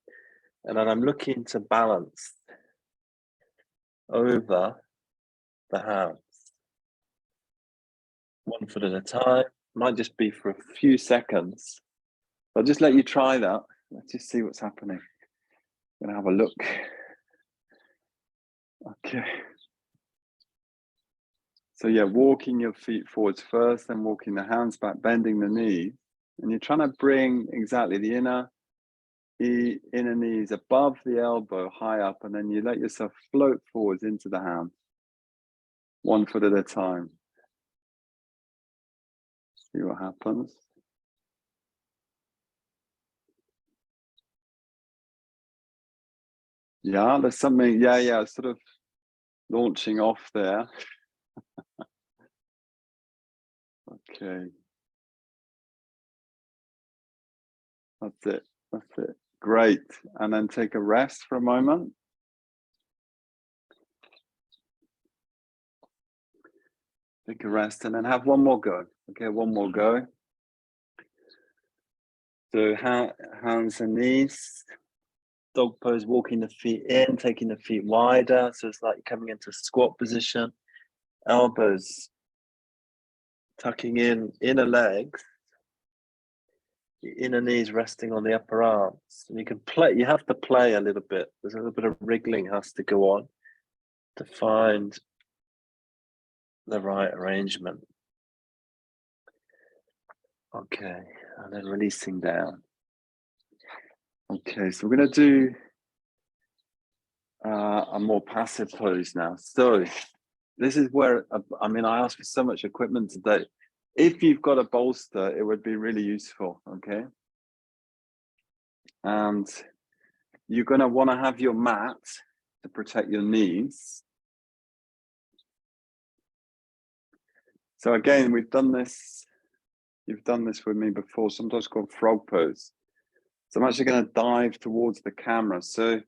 and then I'm looking to balance over the hands. One foot at a time. Might just be for a few seconds. I'll just let you try that. Let's just see what's happening. I'm gonna have a look. Okay. So yeah, walking your feet forwards first, then walking the hands back, bending the knee, and you're trying to bring exactly the inner knees above the elbow, high up, and then you let yourself float forwards into the hand, 1 foot at a time. See what happens. Yeah, there's something, sort of launching off there. Okay. That's it. Great. And then take a rest for a moment. Take a rest and then have one more go. Okay, one more go. So hands and knees. Dog pose, walking the feet in, taking the feet wider. So it's like coming into squat position. Elbows tucking in, inner legs. The inner knees resting on the upper arms. And you can play, you have to play a little bit. There's a little bit of wriggling has to go on to find the right arrangement. Okay, and then releasing down. Okay, so we're going to do a more passive pose now. So this is where, I asked for so much equipment today. If you've got a bolster, it would be really useful, okay? And you're going to want to have your mat to protect your knees. So again, we've done this, you've done this with me before, sometimes called frog pose. So I'm actually going to dive towards the camera. So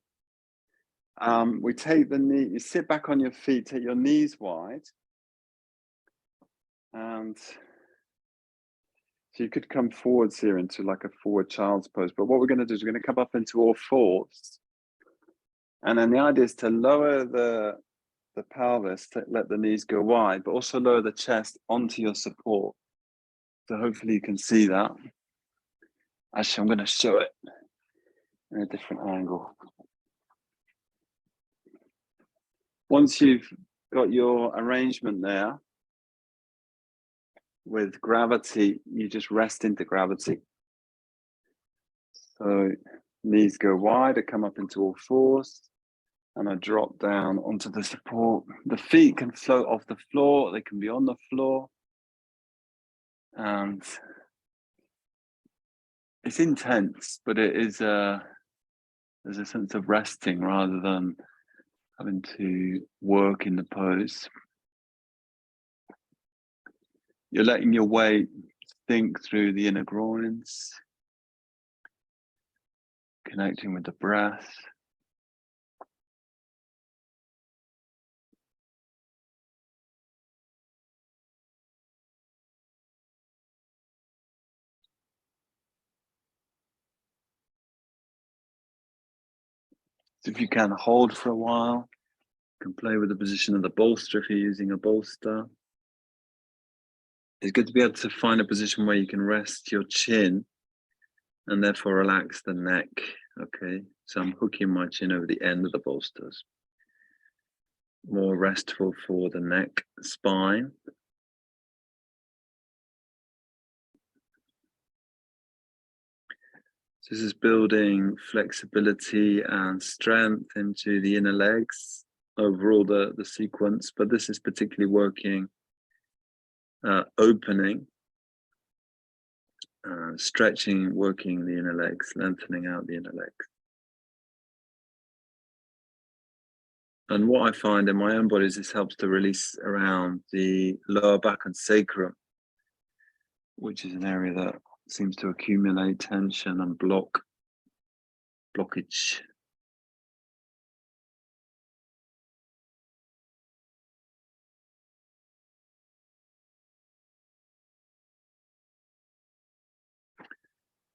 we take the knee, you sit back on your feet, take your knees wide. And So you could come forwards here into like a forward child's pose. But what we're going to do is we're going to come up into all fours. And then the idea is to lower the pelvis, to let the knees go wide, but also lower the chest onto your support. So hopefully you can see that. Actually, I'm going to show it in a different angle. Once you've got your arrangement there with gravity, you just rest into gravity. So knees go wide, I come up into all fours, and I drop down onto the support. The feet can float off the floor, they can be on the floor. And it's intense, but it is there's a sense of resting rather than having to work in the pose. You're letting your weight sink through the inner groins, connecting with the breath. So if you can hold for a while, you can play with the position of the bolster if you're using a bolster. It's good to be able to find a position where you can rest your chin and therefore relax the neck. Okay, so I'm hooking my chin over the end of the bolsters. More restful for the neck, spine. So this is building flexibility and strength into the inner legs, overall the sequence, but this is particularly working opening, stretching, working the inner legs, lengthening out the inner legs. And what I find in my own body is this helps to release around the lower back and sacrum, which is an area that seems to accumulate tension and blockage.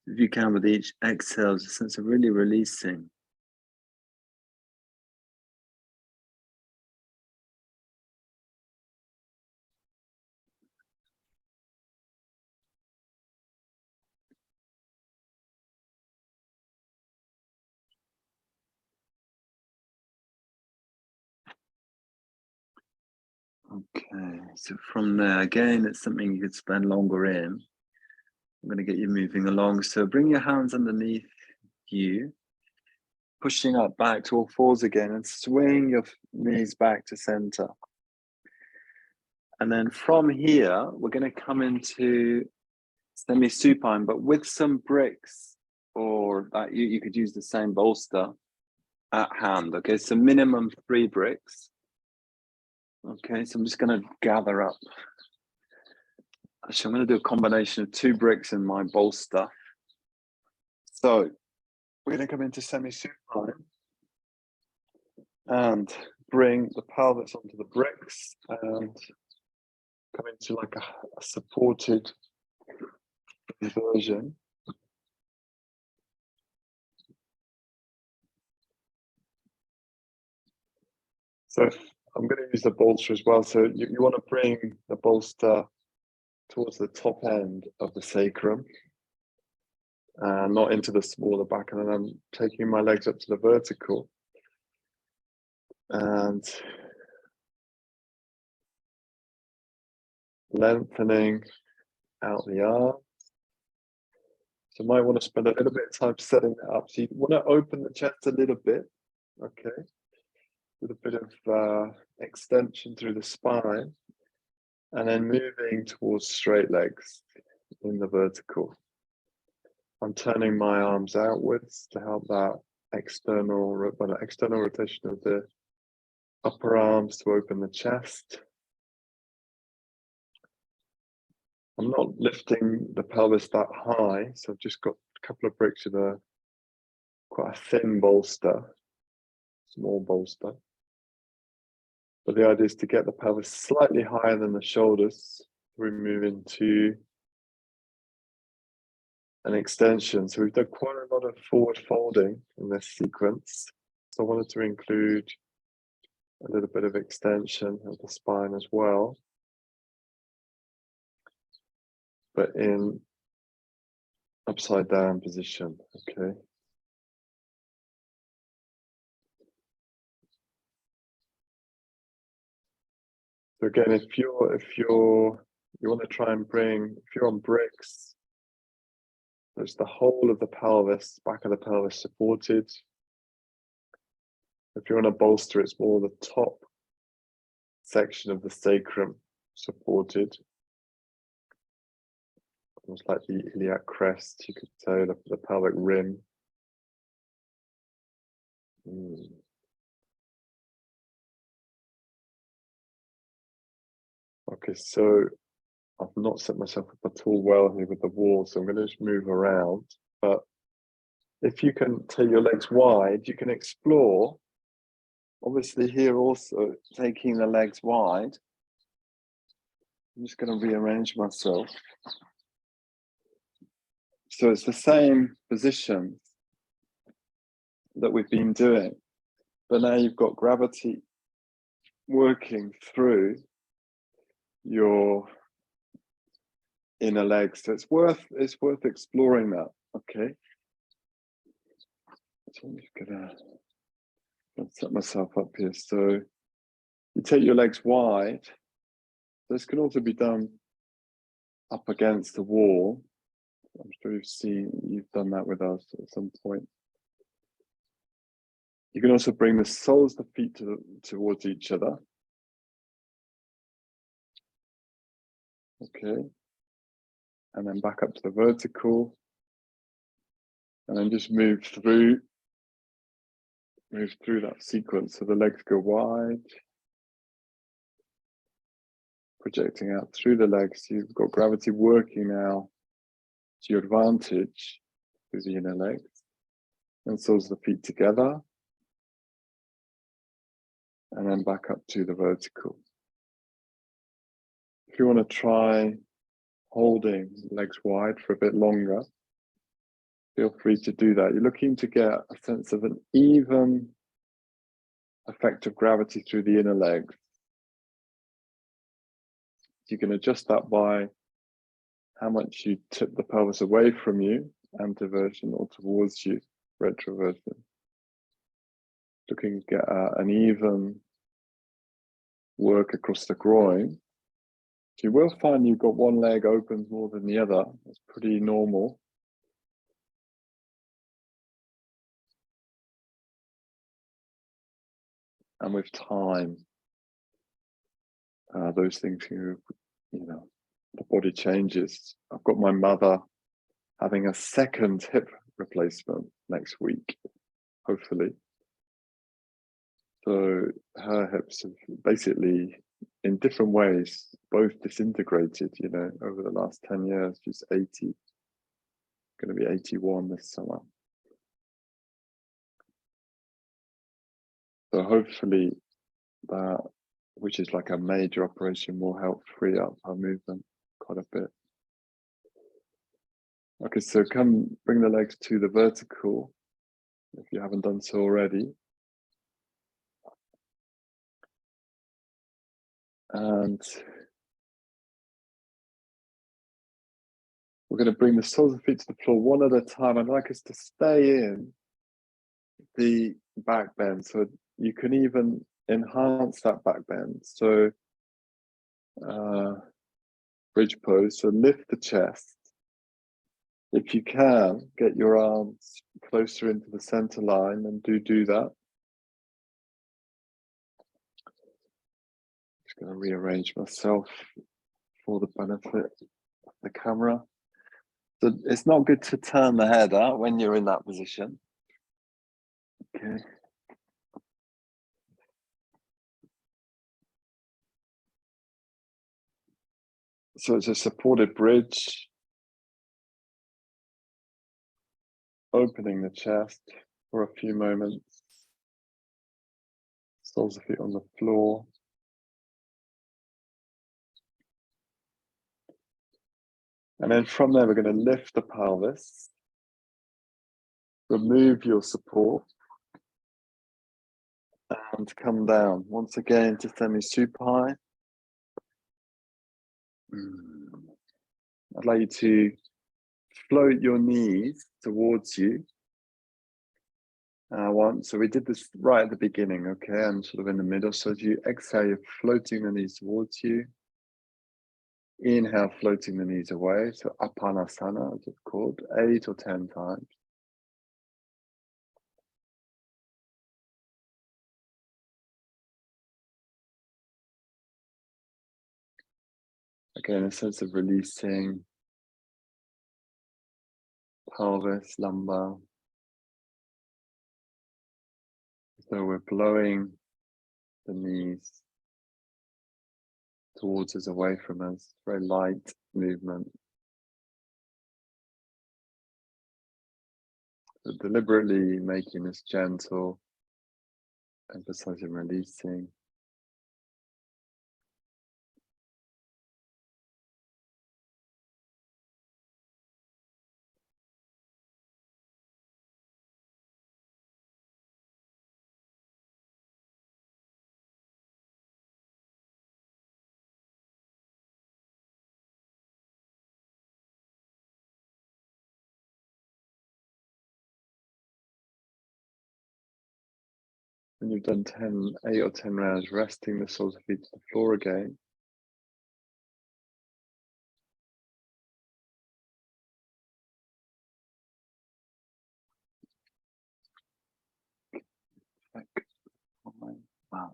If you can, with each exhale, there's a sense of really releasing. Okay, so from there, again, it's something you could spend longer in. I'm going to get you moving along. So bring your hands underneath you, pushing up back to all fours again, and swing your knees back to center. And then from here, we're going to come into semi-supine, but with some bricks, or you could use the same bolster at hand. Okay, so minimum 3 bricks. Okay, so I'm just going to gather up. Actually, I'm going to do a combination of 2 bricks in my bolster. So we're going to come into semi-supine and bring the pelvis onto the bricks and come into like a supported version. So I'm going to use the bolster as well. So you want to bring the bolster towards the top end of the sacrum, not into the smaller back. And then I'm taking my legs up to the vertical and lengthening out the arm. So you might want to spend a little bit of time setting that up. So you want to open the chest a little bit, okay, with a bit of extension through the spine, and then moving towards straight legs in the vertical. I'm turning my arms outwards to help that external rotation of the upper arms to open the chest. I'm not lifting the pelvis that high, so I've just got a couple of bricks with quite a thin bolster, small bolster. But the idea is to get the pelvis slightly higher than the shoulders. We move into and extension. So we've done quite a lot of forward folding in this sequence. So I wanted to include a little bit of extension of the spine as well, but in upside down position. Okay. So again, if you want to try and bring, if you're on bricks, there's the whole of the pelvis, back of the pelvis supported. If you're on a bolster, it's more the top section of the sacrum supported. Almost like the iliac crest, you could say, the pelvic rim. Okay, so I've not set myself up at all well here with the wall, so I'm going to just move around. But if you can take your legs wide, you can explore. Obviously here also, taking the legs wide. I'm just going to rearrange myself. So it's the same position that we've been doing, but now you've got gravity working through your inner legs. So it's worth exploring that. Okay. So I'm just gonna set myself up here. So you take your legs wide. This can also be done up against the wall. I'm sure you've done that with us at some point. You can also bring the soles of the feet towards each other. Okay. And then back up to the vertical. And then just move through that sequence. So the legs go wide. Projecting out through the legs. You've got gravity working now to your advantage through the inner legs. And soles of the feet together. And then back up to the vertical. If you want to try holding legs wide for a bit longer, feel free to do that. You're looking to get a sense of an even effect of gravity through the inner legs. You can adjust that by how much you tip the pelvis away from you, anteversion, or towards you, retroversion. Looking to get an even work across the groin. You will find you've got one leg opens more than the other. It's pretty normal. And with time, those things, the body changes. I've got my mother having a second hip replacement next week, hopefully. So her hips have basically, in different ways, both disintegrated, over the last 10 years. She's 80, going to be 81 this summer. So hopefully that, which is like a major operation, will help free up her movement quite a bit. Okay, so come bring the legs to the vertical if you haven't done so already. And we're going to bring the soles of the feet to the floor one at a time. I'd like us to stay in the back bend, so you can even enhance that back bend. So bridge pose, so lift the chest. If you can, get your arms closer into the center line, and do that. Just going to rearrange myself for the benefit of the camera. So it's not good to turn the head out when you're in that position. Okay. So it's a supported bridge. Opening the chest for a few moments. Soles of feet on the floor. And then from there, we're going to lift the pelvis, remove your support, and come down once again to semi-supine. I'd like you to float your knees towards you. So we did this right at the beginning, okay? And sort of in the middle. So as you exhale, you're floating the knees towards you. Inhale, floating the knees away. So Apanasana, as it's called, 8 or 10 times. Again, a sense of releasing pelvis, lumbar. So we're blowing the knees towards us, away from us. Very light movement. So deliberately making this gentle, emphasizing releasing. When you've done 8 or 10 rounds, resting the soles of feet to the floor again. Wow.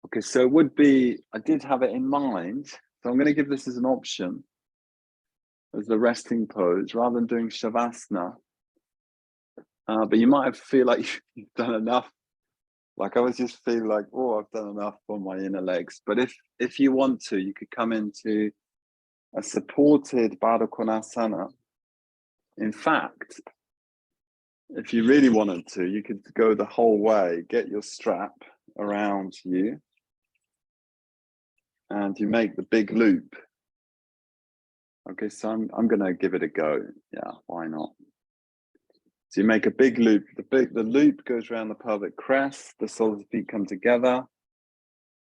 Okay, so it would be, I did have it in mind, so I'm going to give this as an option, as the resting pose, rather than doing Shavasana. But you might feel like you've done enough. Like I was just feeling like, oh, I've done enough on my inner legs. But if you want to, you could come into a supported Baddha Konasana. In fact, if you really wanted to, you could go the whole way, get your strap around you, and you make the big loop. Okay, so I'm gonna give it a go. Yeah, why not? So you make a big loop. The loop goes around the pelvic crest. The soles of the feet come together.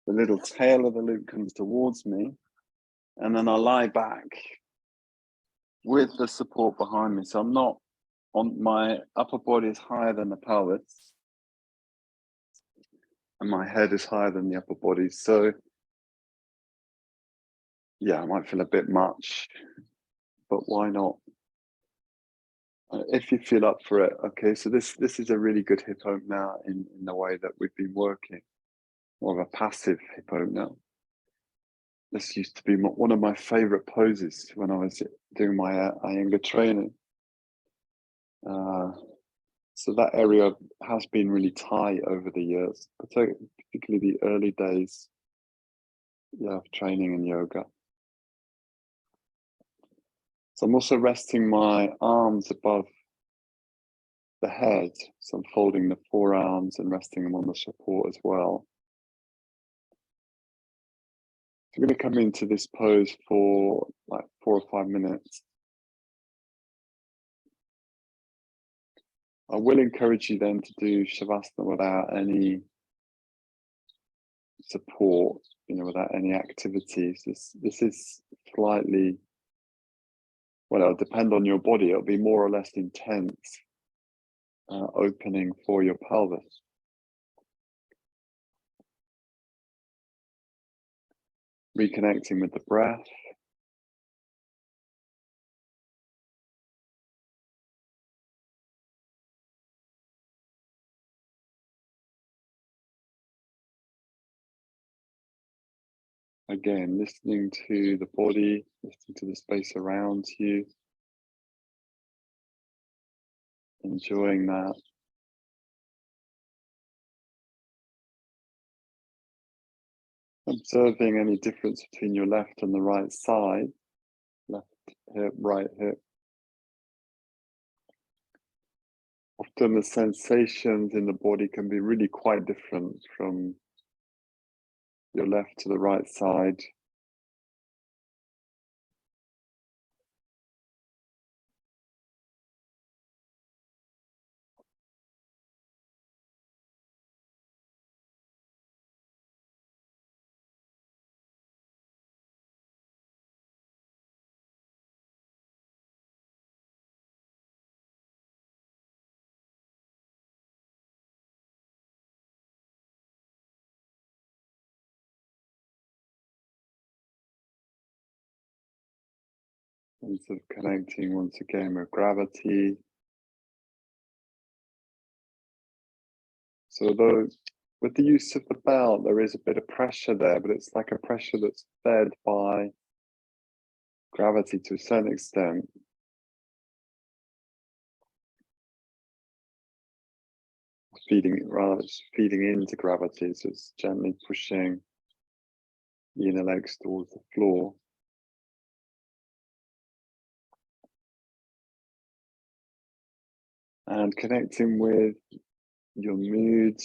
The little tail of the loop comes towards me, and then I lie back with the support behind me. So I'm not on, my upper body is higher than the pelvis, and my head is higher than the upper body. So yeah, I might feel a bit much, but why not? If you feel up for it. Okay, so this is a really good hip opener in the way that we've been working, more of a passive hip opener. This used to be one of my favorite poses when I was doing my Iyengar training. So that area has been really tight over the years, particularly the early days of training in yoga. So I'm also resting my arms above the head. So I'm folding the forearms and resting them on the support as well. So I'm going to come into this pose for like 4 or 5 minutes. I will encourage you then to do Shavasana without any support, without any activities. This is slightly, well, it'll depend on your body. It'll be more or less intense opening for your pelvis. Reconnecting with the breath. Again, listening to the body, listening to the space around you. Enjoying that. Observing any difference between your left and the right side. Left hip, right hip. Often the sensations in the body can be really quite different from your left to the right side. And sort of connecting once again with gravity. So though with the use of the belt, there is a bit of pressure there, but it's like a pressure that's fed by gravity to a certain extent. It's feeding into gravity, so it's gently pushing the inner legs towards the floor. And connecting with your mood,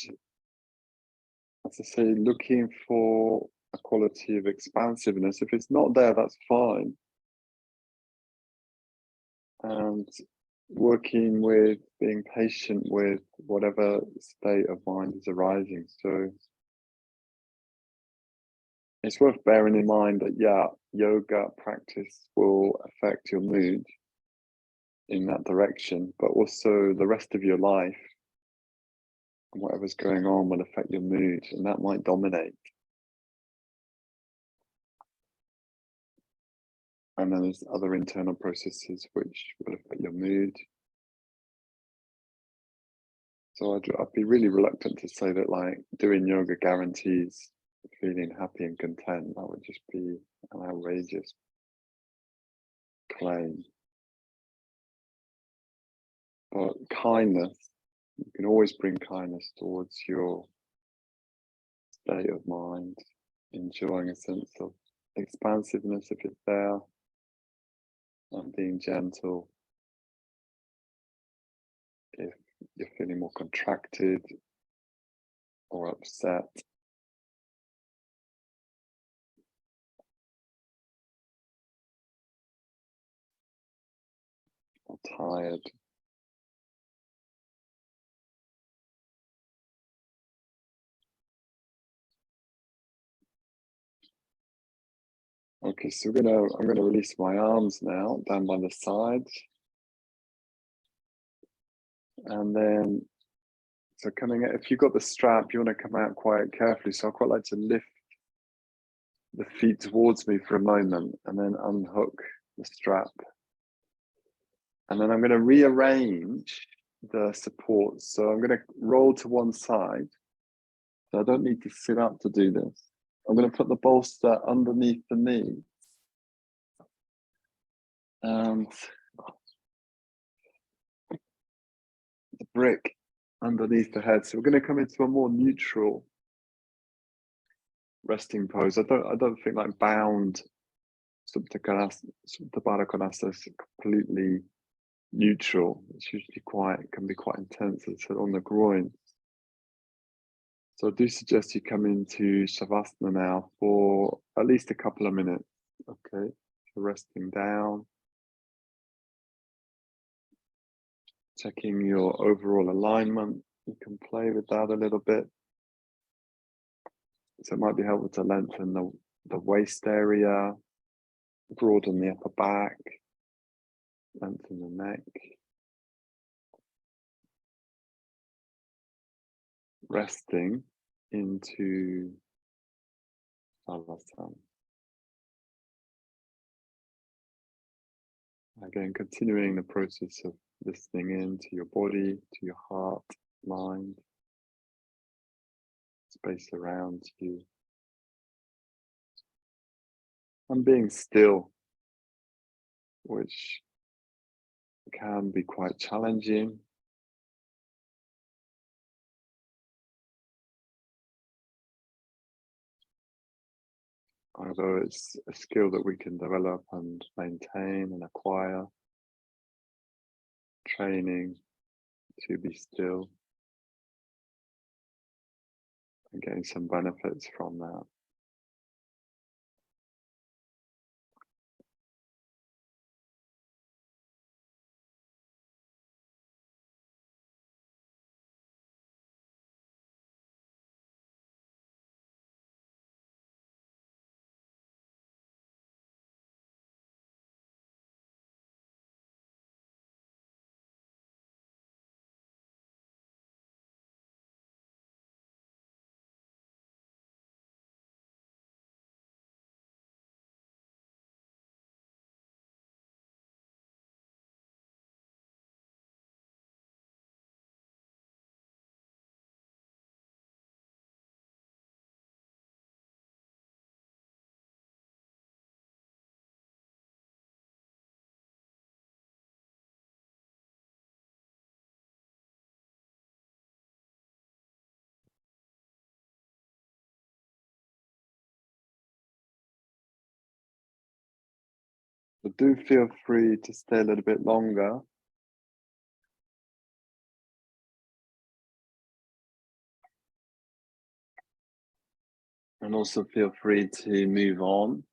as I say, looking for a quality of expansiveness. If it's not there, that's fine. And working with being patient with whatever state of mind is arising. So it's worth bearing in mind that, yeah, yoga practice will affect your mood in that direction, but also the rest of your life and whatever's going on will affect your mood, and that might dominate. And then there's other internal processes which will affect your mood. So I'd be really reluctant to say that like doing yoga guarantees feeling happy and content. That would just be an outrageous claim. But kindness, you can always bring kindness towards your state of mind, enjoying a sense of expansiveness if it's there, and being gentle if you're feeling more contracted or upset. Or tired. Okay, so I'm gonna release my arms now down by the sides. And then, so coming out, if you've got the strap, you want to come out quite carefully. So I quite like to lift the feet towards me for a moment and then unhook the strap. And then I'm going to rearrange the supports. So I'm going to roll to one side. So I don't need to sit up to do this. I'm going to put the bolster underneath the knee. And the brick underneath the head. So we're going to come into a more neutral resting pose. I don't think like bound Supta Konasana is completely neutral. It's usually can be quite intense. It's on the groin. So I do suggest you come into Shavasana now for at least a couple of minutes. Okay, so resting down, checking your overall alignment. You can play with that a little bit. So it might be helpful to lengthen the waist area, broaden the upper back, lengthen the neck. Resting into Savasana. Again, continuing the process of listening into your body, to your heart, mind, space around you, and being still, which can be quite challenging. Although it's a skill that we can develop and maintain and acquire, training to be still and getting some benefits from that. So do feel free to stay a little bit longer. And also feel free to move on.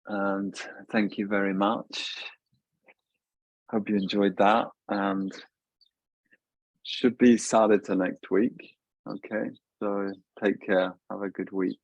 And thank you very much. Hope you enjoyed that, and should be started to next week. Okay, so take care. Have a good week.